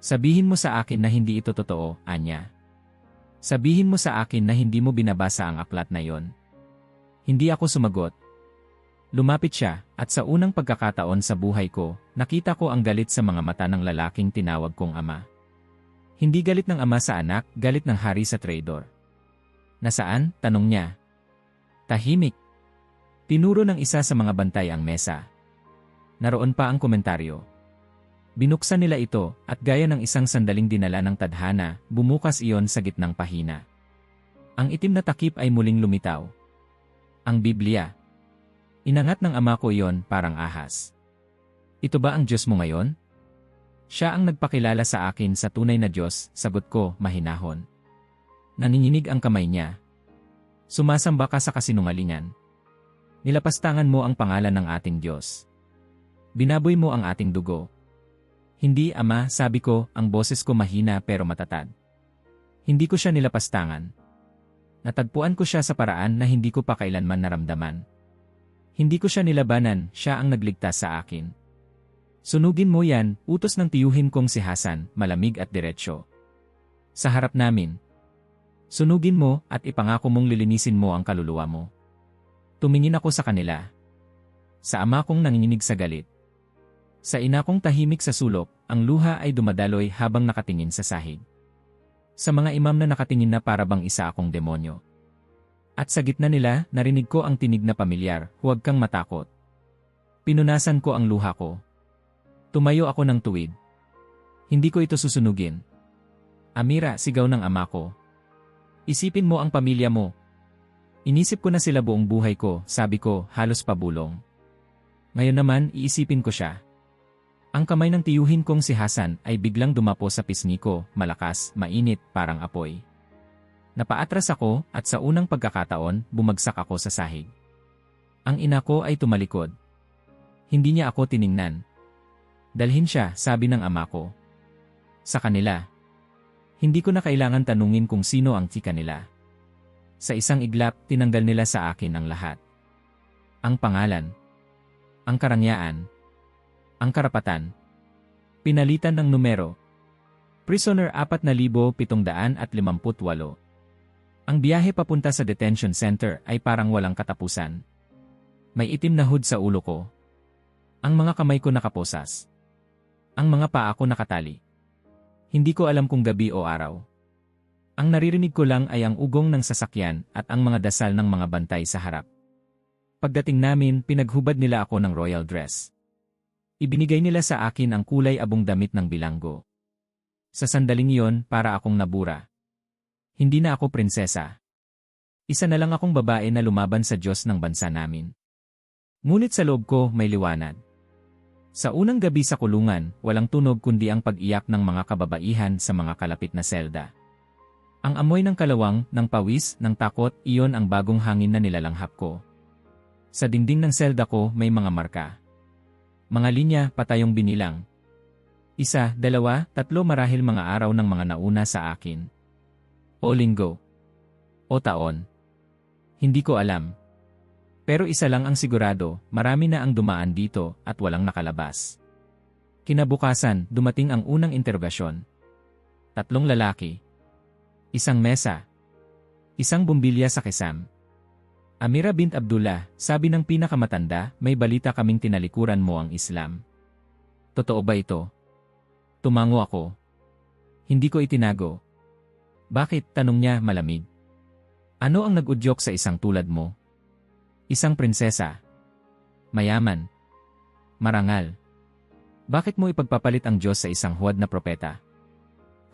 Sabihin mo sa akin na hindi ito totoo, Anya. Sabihin mo sa akin na hindi mo binabasa ang aklat na yon. Hindi ako sumagot. Lumapit siya, at sa unang pagkakataon sa buhay ko, nakita ko ang galit sa mga mata ng lalaking tinawag kong ama. Hindi galit ng ama sa anak, galit ng hari sa traidor. Nasaan? Tanong niya. Tahimik. Tinuro ng isa sa mga bantay ang mesa. Naroon pa ang komentaryo. Binuksan nila ito, at gaya ng isang sandaling dinala ng tadhana, bumukas iyon sa gitnang pahina. Ang itim na takip ay muling lumitaw. Ang Biblia. Inangat ng ama ko iyon parang ahas. Ito ba ang Diyos mo ngayon? Siya ang nagpakilala sa akin sa tunay na Diyos, sagot ko, mahinahon. Nanginginig ang kamay niya. Sumasamba ka sa kasinungalingan. Nilapastangan mo ang pangalan ng ating Diyos. Binaboy mo ang ating dugo. Hindi, ama, sabi ko, ang boses ko mahina pero matatag. Hindi ko siya nilapastangan. Natagpuan ko siya sa paraan na hindi ko pa kailanman naramdaman. Hindi ko siya nilabanan, siya ang nagligtas sa akin. Sunugin mo yan, utos ng tiyuhin kong si Hasan, malamig at diretsyo. Sa harap namin. Sunugin mo at ipangako mong lilinisin mo ang kaluluwa mo. Tumingin ako sa kanila. Sa ama kong nanginginig sa galit. Sa ina kong tahimik sa sulok, ang luha ay dumadaloy habang nakatingin sa sahig. Sa mga imam na nakatingin na para bang isa akong demonyo. At sa gitna nila, narinig ko ang tinig na pamilyar, huwag kang matakot. Pinunasan ko ang luha ko. Tumayo ako ng tuwid. Hindi ko ito susunugin. Amira, sigaw ng ama ko. Isipin mo ang pamilya mo. Inisip ko na sila buong buhay ko, sabi ko, halos pabulong. Ngayon naman, iisipin ko siya. Ang kamay ng tiyuhin kong si Hasan ay biglang dumapo sa pisngi ko, malakas, mainit, parang apoy. Napaatras ako at sa unang pagkakataon, bumagsak ako sa sahig. Ang ina ko ay tumalikod. Hindi niya ako tiningnan. Dalhin siya, sabi ng ama ko. Sa kanila. Hindi ko na kailangan tanungin kung sino ang tika nila. Sa isang iglap, tinanggal nila sa akin ang lahat. Ang pangalan. Ang karangyaan. Ang karapatan. Pinalitan ng numero. Prisoner 4,758. Ang biyahe papunta sa detention center ay parang walang katapusan. May itim na hood sa ulo ko. Ang mga kamay ko nakaposas. Ang mga paa ko nakatali. Hindi ko alam kung gabi o araw. Ang naririnig ko lang ay ang ugong ng sasakyan at ang mga dasal ng mga bantay sa harap. Pagdating namin, pinaghubad nila ako ng royal dress. Ibinigay nila sa akin ang kulay abong damit ng bilanggo. Sa sandaling iyon, para akong nabura. Hindi na ako prinsesa. Isa na lang akong babae na lumaban sa Diyos ng bansa namin. Ngunit sa loob ko may liwanag. Sa unang gabi sa kulungan, walang tunog kundi ang pag-iyak ng mga kababaihan sa mga kalapit na selda. Ang amoy ng kalawang, ng pawis, ng takot, iyon ang bagong hangin na nilalanghap ko. Sa dingding ng selda ko may mga marka. Mga linya, patayong binilang. 1, 2, 3 marahil mga araw ng mga nauna sa akin. O linggo. O taon. Hindi ko alam. Pero isa lang ang sigurado, marami na ang dumaan dito at walang nakalabas. Kinabukasan, dumating ang unang interogasyon. 3 lalaki. 1 mesa. 1 bumbilya sa Kesam. Amira bint Abdullah, sabi ng pinakamatanda, may balita kaming tinalikuran mo ang Islam. Totoo ba ito? Tumango ako. Hindi ko itinago. Bakit? Tanong niya malamig. Ano ang nag-udyok sa isang tulad mo? Isang prinsesa. Mayaman. Marangal. Bakit mo ipagpapalit ang Diyos sa isang huwad na propeta?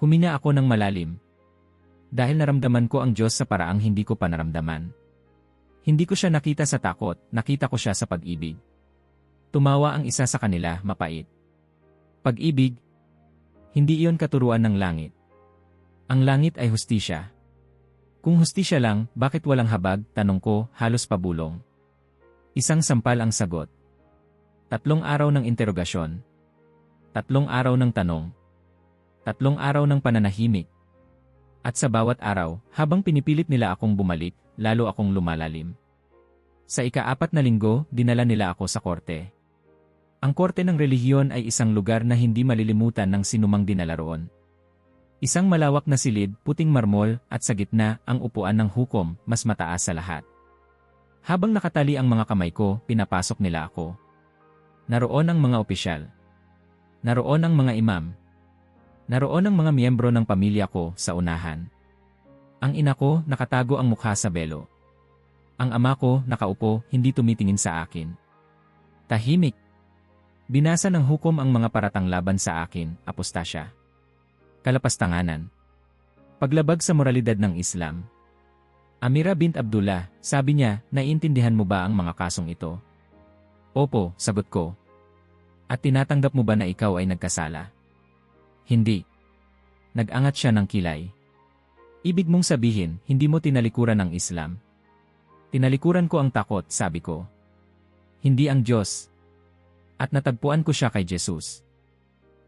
Humina ako ng malalim. Dahil naramdaman ko ang Diyos sa paraang hindi ko pa naramdaman. Hindi ko siya nakita sa takot, nakita ko siya sa pag-ibig. Tumawa ang isa sa kanila, mapait. Pag-ibig? Hindi iyon katuruan ng langit. Ang langit ay hustisya. Kung hustisya lang, bakit walang habag? Tanong ko, halos pabulong. 1 sampal ang sagot. 3 araw ng interogasyon. 3 araw ng tanong. 3 araw ng pananahimik. At sa bawat araw, habang pinipilit nila akong bumalik, lalo akong lumalalim. Sa ika-4 na linggo, dinala nila ako sa korte. Ang korte ng relihiyon ay isang lugar na hindi malilimutan ng sinumang dinala roon. Isang malawak na silid, puting marmol, at sa gitna, ang upuan ng hukom, mas mataas sa lahat. Habang nakatali ang mga kamay ko, pinapasok nila ako. Naroon ang mga opisyal. Naroon ang mga imam. Naroon ang mga miyembro ng pamilya ko sa unahan. Ang ina ko, nakatago ang mukha sa belo. Ang ama ko, nakaupo, hindi tumitingin sa akin. Tahimik. Binasa ng hukom ang mga paratang laban sa akin, apostasya. Kalapastanganan. Paglabag sa moralidad ng Islam. Amira bint Abdullah, sabi niya, naiintindihan mo ba ang mga kasong ito? Opo, sagot ko. At tinatanggap mo ba na ikaw ay nagkasala? Hindi. Nag-angat siya ng kilay. Ibig mong sabihin, hindi mo tinalikuran ang Islam. Tinalikuran ko ang takot, sabi ko. Hindi ang Diyos. At natagpuan ko siya kay Jesus.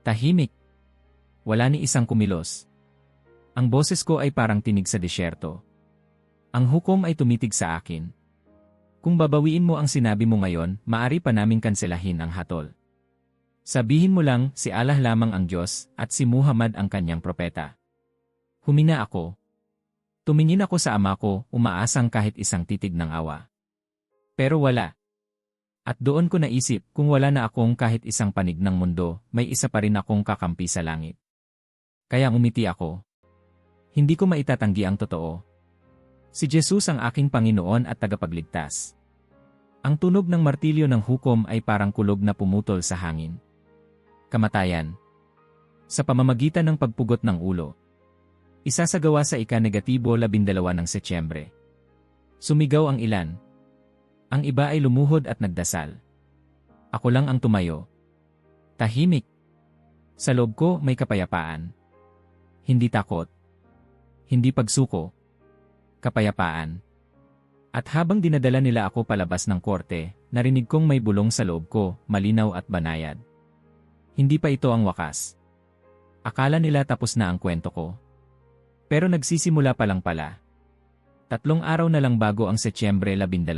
Tahimik. Wala ni isang kumilos. Ang boses ko ay parang tinig sa disyerto. Ang hukom ay tumitig sa akin. Kung babawiin mo ang sinabi mo ngayon, maari pa naming kanselahin ang hatol. Sabihin mo lang, si Allah lamang ang Diyos, at si Muhammad ang kanyang propeta. Humina ako. Tumingin ako sa ama ko, umaasang kahit isang titig ng awa. Pero wala. At doon ko naisip, kung wala na akong kahit isang panig ng mundo, may isa pa rin akong kakampi sa langit. Kaya umiti ako. Hindi ko maitatanggi ang totoo. Si Jesus ang aking Panginoon at tagapagligtas. Ang tunog ng martilyo ng hukom ay parang kulog na pumutol sa hangin. Kamatayan. Sa pamamagitan ng pagpugot ng ulo. Isasagawa sa ika-12 ng Setyembre. Sumigaw ang ilan. Ang iba ay lumuhod at nagdasal. Ako lang ang tumayo. Tahimik. Sa loob ko may kapayapaan. Hindi takot. Hindi pagsuko. Kapayapaan. At habang dinadala nila ako palabas ng korte, narinig kong may bulong sa loob ko, malinaw at banayad. Hindi pa ito ang wakas. Akala nila tapos na ang kwento ko. Pero nagsisimula pa lang pala. 3 araw na lang bago ang Setyembre 12.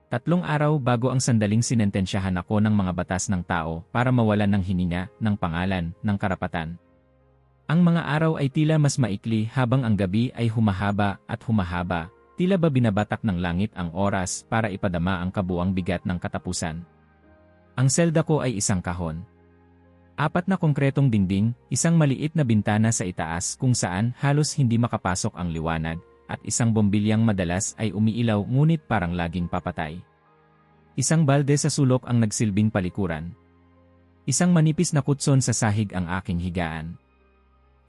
3 araw bago ang sandaling sinentensyahan ako ng mga batas ng tao para mawalan ng hininga, ng pangalan, ng karapatan. Ang mga araw ay tila mas maikli habang ang gabi ay humahaba at humahaba, tila ba binabatak ng langit ang oras para ipadama ang kabuang bigat ng katapusan. Ang selda ko ay isang kahon. 4 na konkretong dingding, isang maliit na bintana sa itaas kung saan halos hindi makapasok ang liwanag, at isang bombilyang madalas ay umiilaw ngunit parang laging papatay. Isang balde sa sulok ang nagsilbing palikuran. Isang manipis na kutson sa sahig ang aking higaan.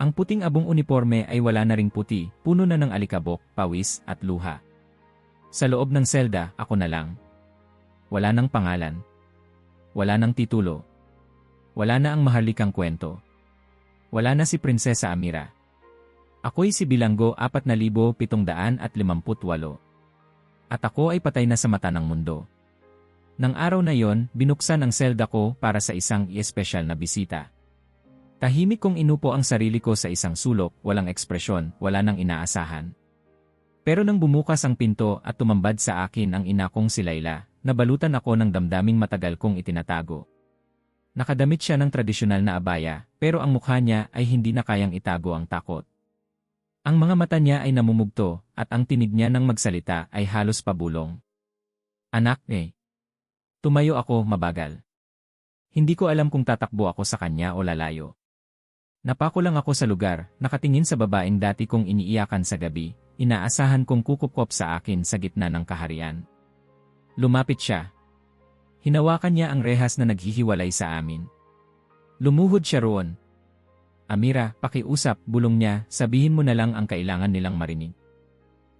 Ang puting abong uniforme ay wala na ring puti, puno na ng alikabok, pawis, at luha. Sa loob ng selda, ako na lang. Wala nang pangalan. Wala nang titulo. Wala na ang maharlikang kwento. Wala na si Prinsesa Amira. Ako'y si Bilanggo 4,758. At ako ay patay na sa mata ng mundo. Nang araw na yon, binuksan ang selda ko para sa isang espesyal na bisita. Tahimik kong inupo ang sarili ko sa isang sulok, walang ekspresyon, wala nang inaasahan. Pero nang bumukas ang pinto at tumambad sa akin ang ina kong si Layla, nabalutan ako ng damdaming matagal kong itinatago. Nakadamit siya ng tradisyonal na abaya, pero ang mukha niya ay hindi na kayang itago ang takot. Ang mga mata niya ay namumugto, at ang tinig niya nang magsalita ay halos pabulong. Anak, Tumayo ako mabagal. Hindi ko alam kung tatakbo ako sa kanya o lalayo. Napako lang ako sa lugar, nakatingin sa babaeng dati kong iniiyakan sa gabi, inaasahan kong kukupkop sa akin sa gitna ng kaharian. Lumapit siya. Hinawakan niya ang rehas na naghihiwalay sa amin. Lumuhod siya roon. Amira, pakiusap, bulong niya, sabihin mo na lang ang kailangan nilang marinig.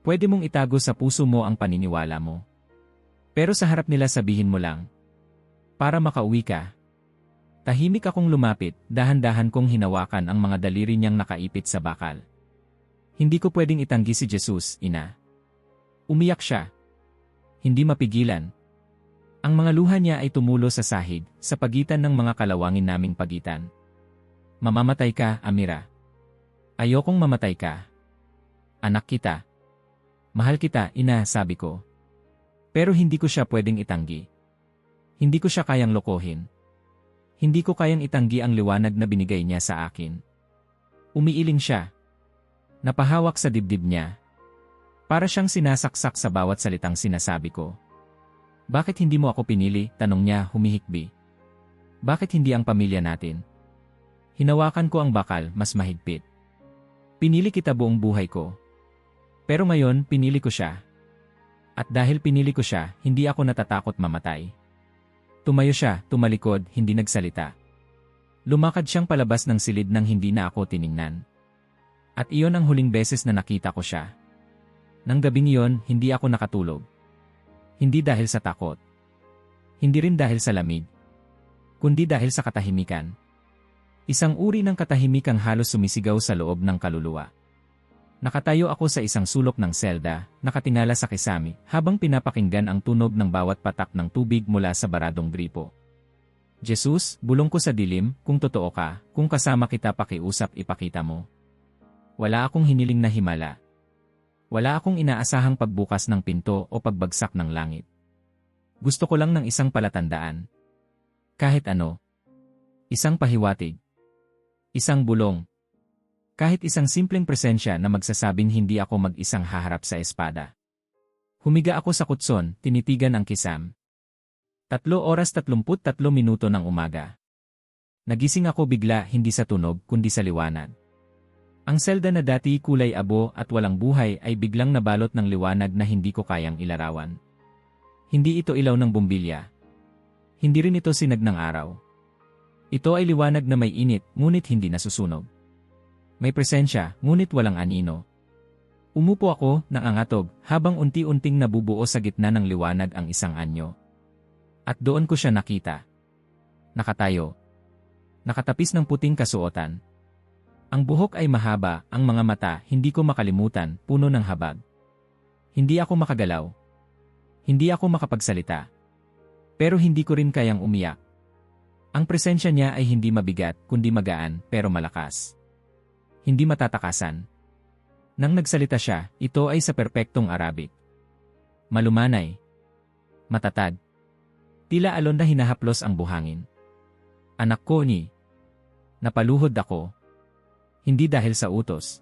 Pwede mong itago sa puso mo ang paniniwala mo. Pero sa harap nila sabihin mo lang. Para makauwi ka. Tahimik akong lumapit, dahan-dahan kong hinawakan ang mga daliri niyang nakaipit sa bakal. Hindi ko pwedeng itanggi si Jesus, ina. Umiyak siya. Hindi mapigilan. Ang mga luha niya ay tumulo sa sahig, sa pagitan ng mga kalawangin naming pagitan. Mamamatay ka, Amira. Ayokong mamatay ka. Anak kita. Mahal kita, ina, sabi ko. Pero hindi ko siya pwedeng itanggi. Hindi ko siya kayang lokohin. Hindi ko kayang itanggi ang liwanag na binigay niya sa akin. Umiiling siya. Napahawak sa dibdib niya. Para siyang sinasaksak sa bawat salitang sinasabi ko. Bakit hindi mo ako pinili? Tanong niya humihikbi. Bakit hindi ang pamilya natin? Hinawakan ko ang bakal mas mahigpit. Pinili kita buong buhay ko. Pero ngayon, pinili ko siya. At dahil pinili ko siya, hindi ako natatakot mamatay. Tumayo siya, tumalikod, hindi nagsalita. Lumakad siyang palabas ng silid nang hindi na ako tiningnan. At iyon ang huling beses na nakita ko siya. Nang gabing iyon, hindi ako nakatulog. Hindi dahil sa takot. Hindi rin dahil sa lamig. Kundi dahil sa katahimikan. Isang uri ng katahimikang halos sumisigaw sa loob ng kaluluwa. Nakatayo ako sa isang sulok ng selda, nakatingala sa kisame, habang pinapakinggan ang tunog ng bawat patak ng tubig mula sa baradong gripo. Jesus, bulong ko sa dilim, kung totoo ka, kung kasama kita pakiusap ipakita mo. Wala akong hiniling na himala. Wala akong inaasahang pagbukas ng pinto o pagbagsak ng langit. Gusto ko lang ng isang palatandaan. Kahit ano. Isang pahiwatig. Isang bulong. Kahit isang simpleng presensya na magsasabing hindi ako mag-isang haharap sa espada. Humiga ako sa kutson, tinitigan ang kisam. 3:33 ng umaga. Nagising ako bigla hindi sa tunog kundi sa liwanag. Ang selda na dati kulay abo at walang buhay ay biglang nabalot ng liwanag na hindi ko kayang ilarawan. Hindi ito ilaw ng bumbilya. Hindi rin ito sinag ng araw. Ito ay liwanag na may init ngunit hindi nasusunog. May presensya ngunit walang anino. Umupo ako, nangangatog, habang unti-unting nabubuo sa gitna ng liwanag ang isang anyo. At doon ko siya nakita. Nakatayo. Nakatapis ng puting kasuotan. Ang buhok ay mahaba, ang mga mata, hindi ko makalimutan, puno ng habag. Hindi ako makagalaw. Hindi ako makapagsalita. Pero hindi ko rin kayang umiyak. Ang presensya niya ay hindi mabigat, kundi magaan, pero malakas. Hindi matatakasan. Nang nagsalita siya, ito ay sa perpektong Arabic. Malumanay. Matatag. Tila alon na hinahaplos ang buhangin. Anak ko ni. Napaluhod ako. Hindi dahil sa utos.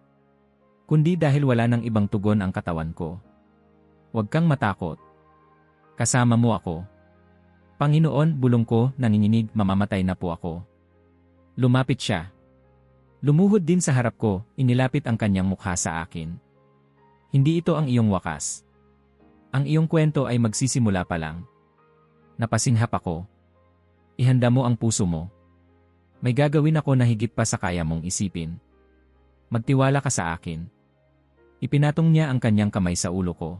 Kundi dahil wala nang ibang tugon ang katawan ko. Huwag kang matakot. Kasama mo ako. Panginoon, bulong ko, nanginginig, mamamatay na po ako. Lumapit siya. Lumuhod din sa harap ko, inilapit ang kanyang mukha sa akin. Hindi ito ang iyong wakas. Ang iyong kwento ay magsisimula pa lang. Napasinghap ako. Ihanda mo ang puso mo. May gagawin ako na higit pa sa kaya mong isipin. Magtiwala ka sa akin. Ipinatong niya ang kanyang kamay sa ulo ko.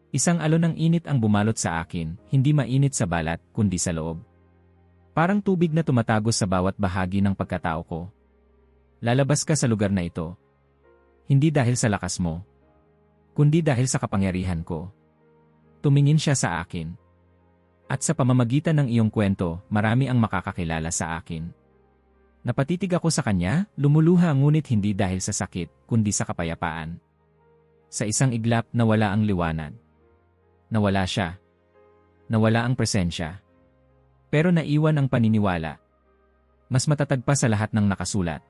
Isang alon ng init ang bumalot sa akin, hindi mainit sa balat, kundi sa loob. Parang tubig na tumatagos sa bawat bahagi ng pagkatao ko. Lalabas ka sa lugar na ito. Hindi dahil sa lakas mo, kundi dahil sa kapangyarihan ko. Tumingin siya sa akin. At sa pamamagitan ng iyong kwento, marami ang makakakilala sa akin. Napatitig ako sa kanya, lumuluha ngunit hindi dahil sa sakit, kundi sa kapayapaan. Sa isang iglap, nawala ang liwanag. Nawala siya. Nawala ang presensya. Pero naiwan ang paniniwala. Mas matatag pa sa lahat ng nakasulat.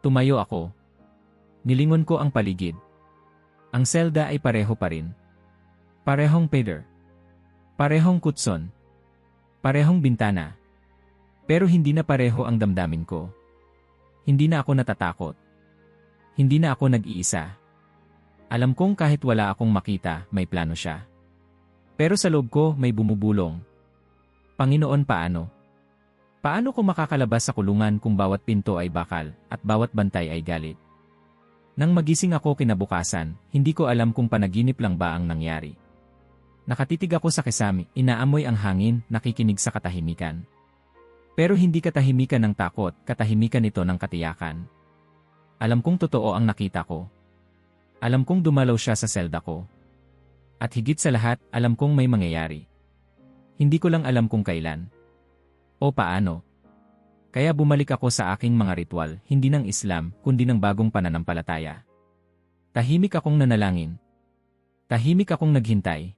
Tumayo ako. Nilingon ko ang paligid. Ang selda ay pareho pa rin. Parehong pader. Parehong kutson. Parehong bintana. Pero hindi na pareho ang damdamin ko. Hindi na ako natatakot. Hindi na ako nag-iisa. Alam kong kahit wala akong makita, may plano siya. Pero sa loob ko may bumubulong. Panginoon, paano? Paano ko makakalabas sa kulungan kung bawat pinto ay bakal at bawat bantay ay galit? Nang magising ako kinabukasan, hindi ko alam kung panaginip lang ba ang nangyari. Nakatitig ako sa kisame, inaamoy ang hangin, nakikinig sa katahimikan. Pero hindi katahimikan ng takot, katahimikan ito ng katiyakan. Alam kong totoo ang nakita ko. Alam kong dumalaw siya sa selda ko. At higit sa lahat, alam kong may mangyayari. Hindi ko lang alam kung kailan. O paano. Kaya bumalik ako sa aking mga ritual, hindi ng Islam, kundi ng bagong pananampalataya. Tahimik akong nanalangin. Tahimik akong naghintay.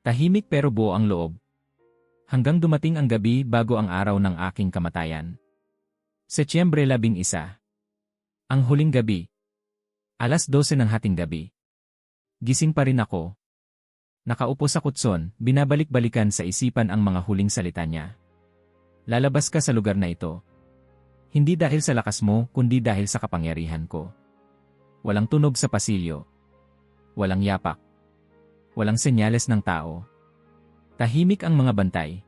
Tahimik pero buo ang loob. Hanggang dumating ang gabi bago ang araw ng aking kamatayan. Setyembre 11. Ang huling gabi. 12:00 ng hating gabi. Gising pa rin ako. Nakaupo sa kutson, binabalik-balikan sa isipan ang mga huling salita niya. Lalabas ka sa lugar na ito. Hindi dahil sa lakas mo, kundi dahil sa kapangyarihan ko. Walang tunog sa pasilyo. Walang yapak. Walang senyales ng tao. Tahimik ang mga bantay.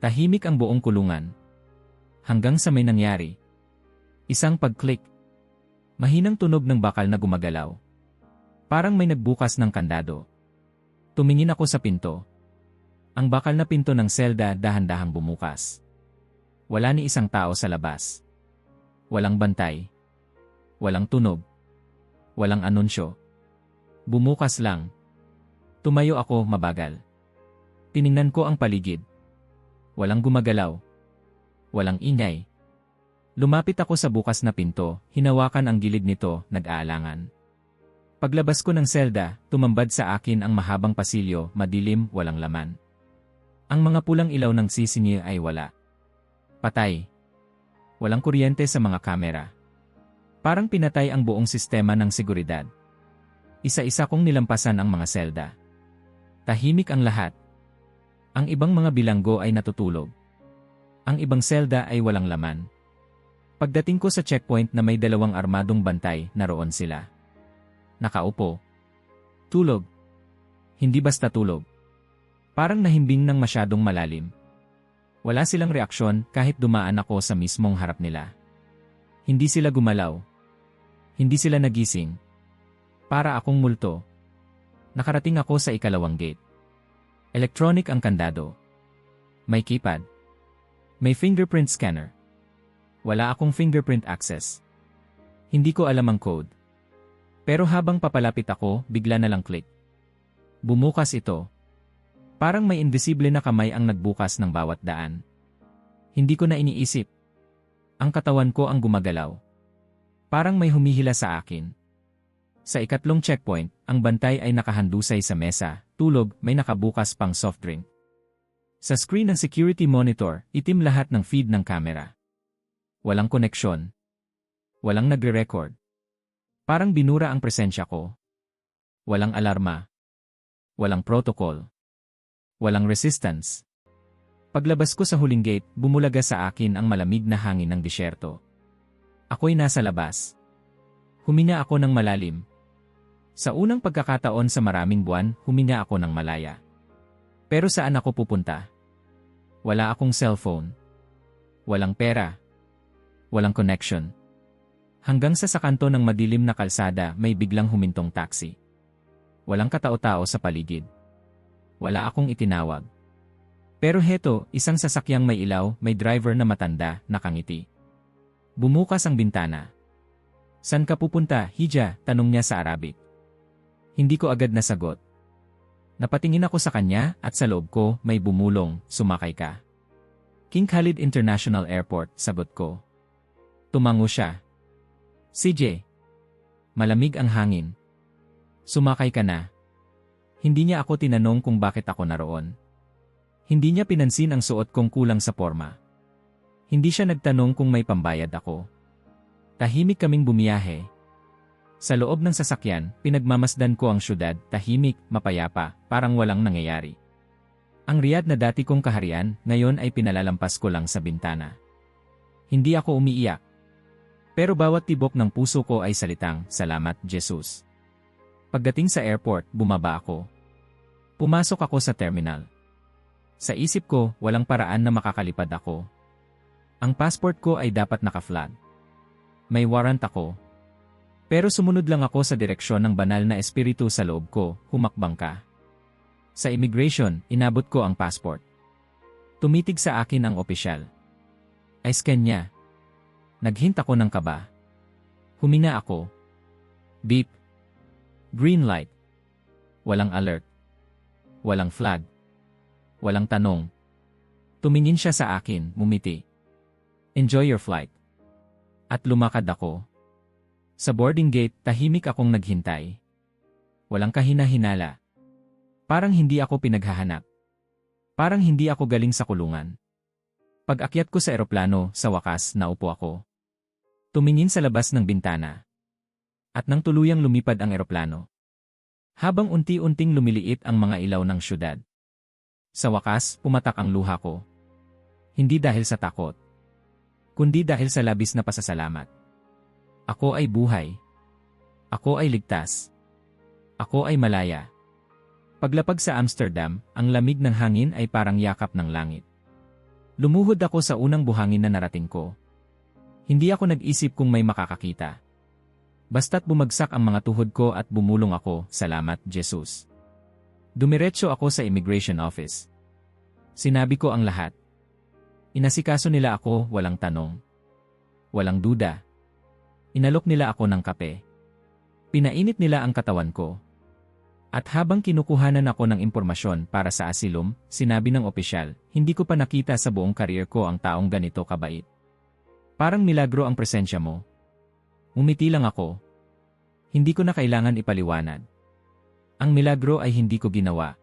Tahimik ang buong kulungan. Hanggang sa may nangyari. Isang pag-click. Mahinang tunog ng bakal na gumagalaw. Parang may nagbukas ng kandado. Tumingin ako sa pinto. Ang bakal na pinto ng selda dahan-dahang bumukas. Wala ni isang tao sa labas. Walang bantay. Walang tunog. Walang anunsyo. Bumukas lang. Tumayo ako mabagal. Tiningnan ko ang paligid. Walang gumagalaw. Walang ingay. Lumapit ako sa bukas na pinto, hinawakan ang gilid nito, nag-aalangan. Paglabas ko ng selda, tumambad sa akin ang mahabang pasilyo, madilim, walang laman. Ang mga pulang ilaw ng sisingi ay wala. Patay. Walang kuryente sa mga kamera. Parang pinatay ang buong sistema ng seguridad. Isa-isa kong nilampasan ang mga selda. Tahimik ang lahat. Ang ibang mga bilanggo ay natutulog. Ang ibang selda ay walang laman. Pagdating ko sa checkpoint na may 2 armadong bantay, naroon sila. Nakaupo. Tulog. Hindi basta tulog. Parang nahimbing ng masyadong malalim. Wala silang reaksyon kahit dumaan ako sa mismong harap nila. Hindi sila gumalaw. Hindi sila nagising. Para akong multo. Nakarating ako sa ikalawang gate. Electronic ang kandado. May keypad. May fingerprint scanner. Wala akong fingerprint access. Hindi ko alam ang code. Pero habang papalapit ako, bigla na lang click. Bumukas ito. Parang may invisible na kamay ang nagbukas ng bawat daan. Hindi ko na iniisip. Ang katawan ko ang gumagalaw. Parang may humihila sa akin. Sa ikatlong checkpoint, ang bantay ay nakahandusay sa mesa, tulog, may nakabukas pang soft drink. Sa screen ng security monitor, itim lahat ng feed ng camera. Walang koneksyon. Walang nagre-record. Parang binura ang presensya ko. Walang alarma. Walang protocol. Walang resistance. Paglabas ko sa huling gate, bumulaga sa akin ang malamig na hangin ng disyerto. Ako'y nasa labas. Huminga ako ng malalim. Sa unang pagkakataon sa maraming buwan, huminga ako ng malaya. Pero saan ako pupunta? Wala akong cellphone. Walang pera. Walang connection. Hanggang sa kanto ng madilim na kalsada may biglang humintong taxi. Walang katao-tao sa paligid. Wala akong itinawag. Pero heto, isang sasakyang may ilaw, may driver na matanda, nakangiti. Bumukas ang bintana. "San ka pupunta, Hija?" tanong niya sa Arabic. Hindi ko agad nasagot. Napatingin ako sa kanya at sa loob ko may bumulong, "Sumakay ka." "King Khalid International Airport," sagot ko. Tumango siya. "CJ." Malamig ang hangin. "Sumakay ka na." Hindi niya ako tinanong kung bakit ako naroon. Hindi niya pinansin ang suot kong kulang sa forma. Hindi siya nagtanong kung may pambayad ako. Tahimik kaming bumiyahe. Sa loob ng sasakyan, pinagmamasdan ko ang syudad, tahimik, mapayapa, parang walang nangyayari. Ang Riyadh na dati kong kaharian, ngayon ay pinalalampas ko lang sa bintana. Hindi ako umiiyak. Pero bawat tibok ng puso ko ay salitang, "Salamat, Jesus." Pagdating sa airport, bumaba ako. Pumasok ako sa terminal. Sa isip ko, walang paraan na makakalipad ako. Ang passport ko ay dapat naka-flag. May warrant ako. Pero sumunod lang ako sa direksyon ng banal na espiritu sa loob ko, "Humakbang ka." Sa immigration, inabot ko ang passport. Tumitig sa akin ang opisyal. I-scan niya. Naghint ako ng kaba. Huminga ako. Beep. Green light. Walang alert. Walang flag. Walang tanong. Tumingin siya sa akin, ngumiti. "Enjoy your flight." At lumakad ako. Sa boarding gate, tahimik akong naghintay. Walang kahina-hinala. Parang hindi ako pinaghahanap. Parang hindi ako galing sa kulungan. Pag-akyat ko sa eroplano, sa wakas, naupo ako. Tumingin sa labas ng bintana. At nang tuluyang lumipad ang eroplano. Habang unti-unting lumiliit ang mga ilaw ng syudad. Sa wakas, pumatak ang luha ko. Hindi dahil sa takot. Kundi dahil sa labis na pasasalamat. Ako ay buhay. Ako ay ligtas. Ako ay malaya. Paglapag sa Amsterdam, ang lamig ng hangin ay parang yakap ng langit. Lumuhod ako sa unang buhangin na narating ko. Hindi ako nag-isip kung may makakakita. Basta't bumagsak ang mga tuhod ko at bumulong ako, salamat, Jesus. Dumiretso ako sa immigration office. Sinabi ko ang lahat. Inasikaso nila ako, walang tanong. Walang duda. Inalok nila ako ng kape. Pinainit nila ang katawan ko. At habang kinukuhanan ako ng impormasyon para sa asilum, sinabi ng opisyal, hindi ko pa nakita sa buong career ko ang taong ganito kabait. Parang milagro ang presensya mo. Umiti lang ako. Hindi ko na kailangan ipaliwanag. Ang milagro ay hindi ko ginawa.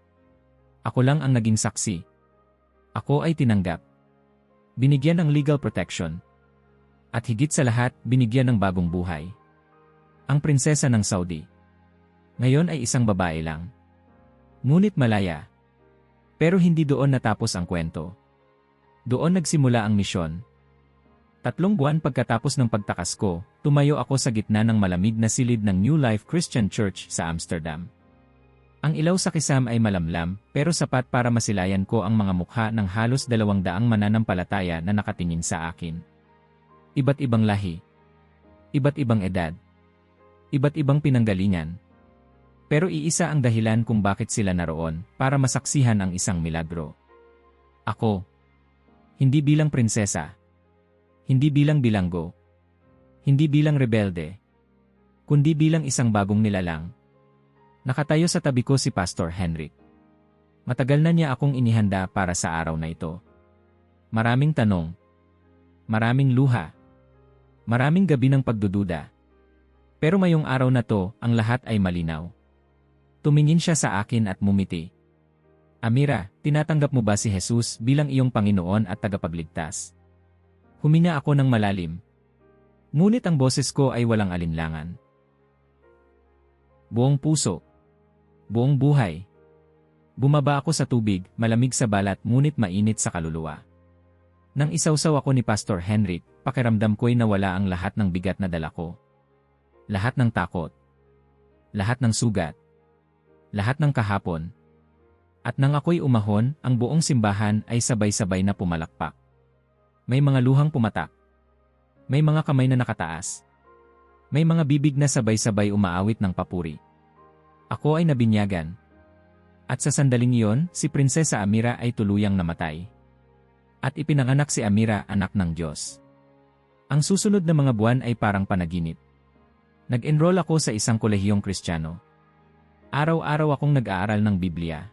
Ako lang ang naging saksi. Ako ay tinanggap. Binigyan ng legal protection. At higit sa lahat, binigyan ng bagong buhay. Ang prinsesa ng Saudi. Ngayon ay isang babae lang. Ngunit malaya. Pero hindi doon natapos ang kwento. Doon nagsimula ang misyon. 3 buwan pagkatapos ng pagtakas ko, tumayo ako sa gitna ng malamig na silid ng New Life Christian Church sa Amsterdam. Ang ilaw sa kisam ay malamlam, pero sapat para masilayan ko ang mga mukha ng halos 200 mananampalataya na nakatingin sa akin. Iba't ibang lahi. Iba't ibang edad. Iba't ibang pinanggalingan. Pero iisa ang dahilan kung bakit sila naroon, para masaksihan ang isang milagro. Ako. Hindi bilang prinsesa. Hindi bilang bilanggo. Hindi bilang rebelde. Kundi bilang isang bagong nilalang. Nakatayo sa tabi ko si Pastor Henrik. Matagal na niya akong inihanda para sa araw na ito. Maraming tanong. Maraming luha. Maraming gabi ng pagdududa. Pero mayong araw na to, ang lahat ay malinaw. Tumingin siya sa akin at mumiti. Amira, tinatanggap mo ba si Jesus bilang iyong Panginoon at tagapagligtas? Huminga ako ng malalim. Ngunit ang boses ko ay walang alinlangan. Buong puso. Buong buhay. Bumaba ako sa tubig, malamig sa balat ngunit mainit sa kaluluwa. Nang isawsaw ako ni Pastor Henrik, pakiramdam ko'y nawala ang lahat ng bigat na dala ko. Lahat ng takot. Lahat ng sugat. Lahat ng kahapon. At nang ako'y umahon, ang buong simbahan ay sabay-sabay na pumalakpak. May mga luhang pumatak. May mga kamay na nakataas. May mga bibig na sabay-sabay umaawit ng papuri. Ako ay nabinyagan. At sa sandaling iyon, si Prinsesa Amira ay tuluyang namatay. At ipinanganak si Amira, anak ng Diyos. Ang susunod na mga buwan ay parang panaginip. Nag-enroll ako sa isang kolehiyong Kristiyano. Araw-araw akong nag-aaral ng Biblia.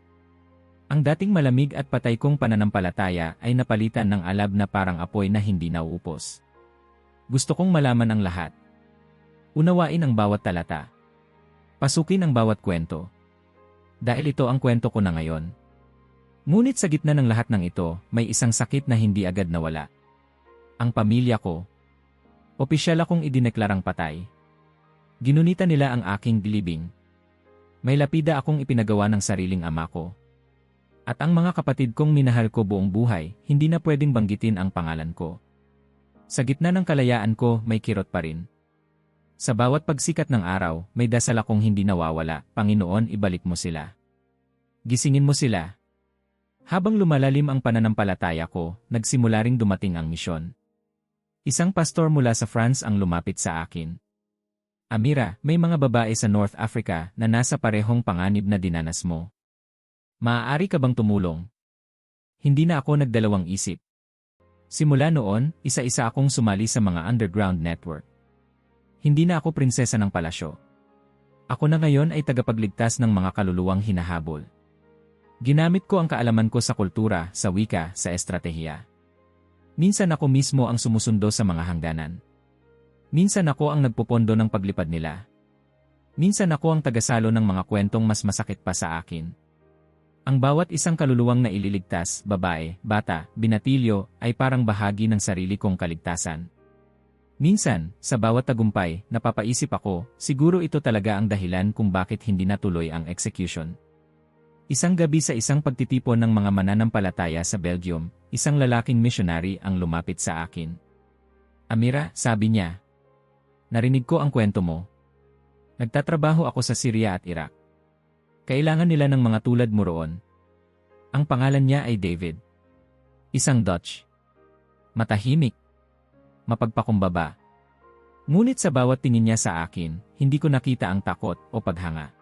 Ang dating malamig at patay kong pananampalataya ay napalitan ng alab na parang apoy na hindi nauupos. Gusto kong malaman ang lahat. Unawain ang bawat talata. Pasukin ang bawat kwento. Dahil ito ang kwento ko na ngayon. Ngunit sa gitna ng lahat ng ito, may isang sakit na hindi agad nawala. Ang pamilya ko. Opisyal akong idineklarang patay. Ginunita nila ang aking bilibing. May lapida akong ipinagawa ng sariling ama ko. At ang mga kapatid kong minahal ko buong buhay, hindi na pwedeng banggitin ang pangalan ko. Sa gitna ng kalayaan ko, may kirot pa rin. Sa bawat pagsikat ng araw, may dasal akong hindi nawawala, Panginoon, ibalik mo sila. Gisingin mo sila. Habang lumalalim ang pananampalataya ko, nagsimula ring dumating ang misyon. Isang pastor mula sa France ang lumapit sa akin. Amira, may mga babae sa North Africa na nasa parehong panganib na dinanas mo. Maaari ka bang tumulong? Hindi na ako nagdalawang isip. Simula noon, isa-isa akong sumali sa mga underground network. Hindi na ako prinsesa ng palasyo. Ako na ngayon ay tagapagligtas ng mga kaluluwang hinahabol. Ginamit ko ang kaalaman ko sa kultura, sa wika, sa estratehiya. Minsan ako mismo ang sumusundo sa mga hangganan. Minsan ako ang nagpupondo ng paglipad nila. Minsan ako ang tagasalo ng mga kwentong mas masakit pa sa akin. Ang bawat isang kaluluwang na ililigtas, babae, bata, binatilyo, ay parang bahagi ng sarili kong kaligtasan. Minsan, sa bawat tagumpay, napapaisip ako, siguro ito talaga ang dahilan kung bakit hindi natuloy ang execution. Isang gabi sa isang pagtitipon ng mga mananampalataya sa Belgium, isang lalaking missionary ang lumapit sa akin. Amira, sabi niya. Narinig ko ang kwento mo. Nagtatrabaho ako sa Syria at Iraq. Kailangan nila ng mga tulad mo roon. Ang pangalan niya ay David. Isang Dutch. Matahimik. Mapagpakumbaba. Ngunit sa bawat tingin niya sa akin, hindi ko nakita ang takot o paghanga.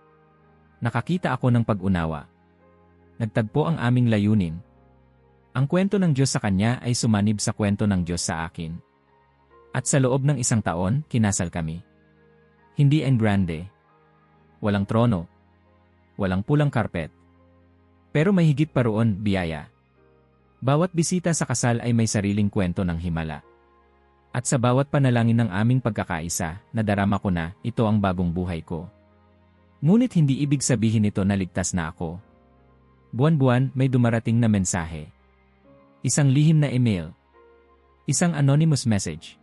Nakakita ako ng pag-unawa. Nagtagpo ang aming layunin. Ang kwento ng Diyos sa kanya ay sumanib sa kwento ng Diyos sa akin. At sa loob ng 1 taon, kinasal kami. Hindi en grande. Walang trono. Walang pulang karpet. Pero may higit pa roon, biyaya. Bawat bisita sa kasal ay may sariling kwento ng himala. At sa bawat panalangin ng aming pagkakaisa, nadarama ko na, ito ang bagong buhay ko. Ngunit hindi ibig sabihin nito na ligtas na ako. Buwan-buwan may dumarating na mensahe. Isang lihim na email. Isang anonymous message.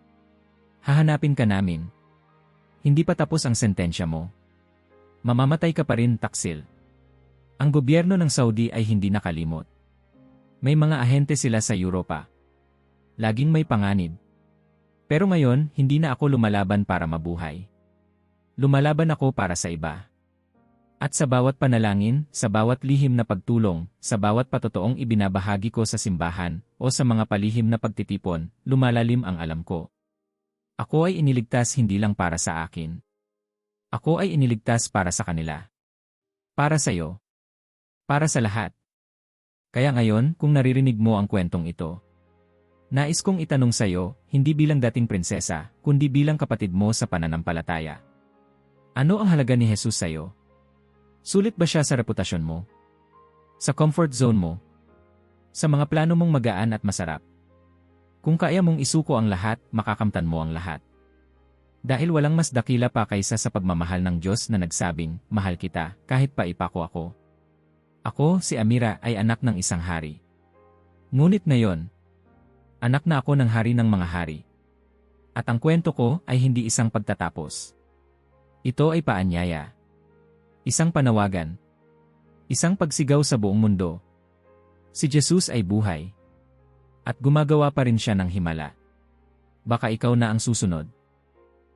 Hahanapin ka namin. Hindi pa tapos ang sentensya mo. Mamamatay ka pa rin, Taksil. Ang gobyerno ng Saudi ay hindi nakalimot. May mga ahente sila sa Europa. Laging may panganib. Pero ngayon, hindi na ako lumalaban para mabuhay. Lumalaban ako para sa iba. At sa bawat panalangin, sa bawat lihim na pagtulong, sa bawat patotoong ibinabahagi ko sa simbahan, o sa mga palihim na pagtitipon, lumalalim ang alam ko. Ako ay iniligtas hindi lang para sa akin. Ako ay iniligtas para sa kanila. Para sa iyo. Para sa lahat. Kaya ngayon, kung naririnig mo ang kwentong ito, nais kong itanong sa iyo, hindi bilang dating prinsesa, kundi bilang kapatid mo sa pananampalataya. Ano ang halaga ni Jesus sa iyo? Sulit ba siya sa reputasyon mo? Sa comfort zone mo? Sa mga plano mong magaan at masarap? Kung kaya mong isuko ang lahat, makakamtan mo ang lahat. Dahil walang mas dakila pa kaysa sa pagmamahal ng Diyos na nagsabing, mahal kita, kahit pa ipako ako. Ako, si Amira, ay anak ng isang hari. Ngunit ngayon, anak na ako ng hari ng mga hari. At ang kwento ko ay hindi isang pagtatapos. Ito ay paanyaya. Isang panawagan. Isang pagsigaw sa buong mundo. Si Jesus ay buhay. At gumagawa pa rin siya ng himala. Baka ikaw na ang susunod.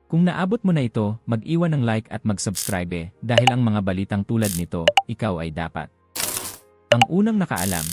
Kung naabot mo na ito, mag-iwan ng like at mag-subscribe dahil ang mga balitang tulad nito, ikaw ay dapat. Ang unang nakaalam.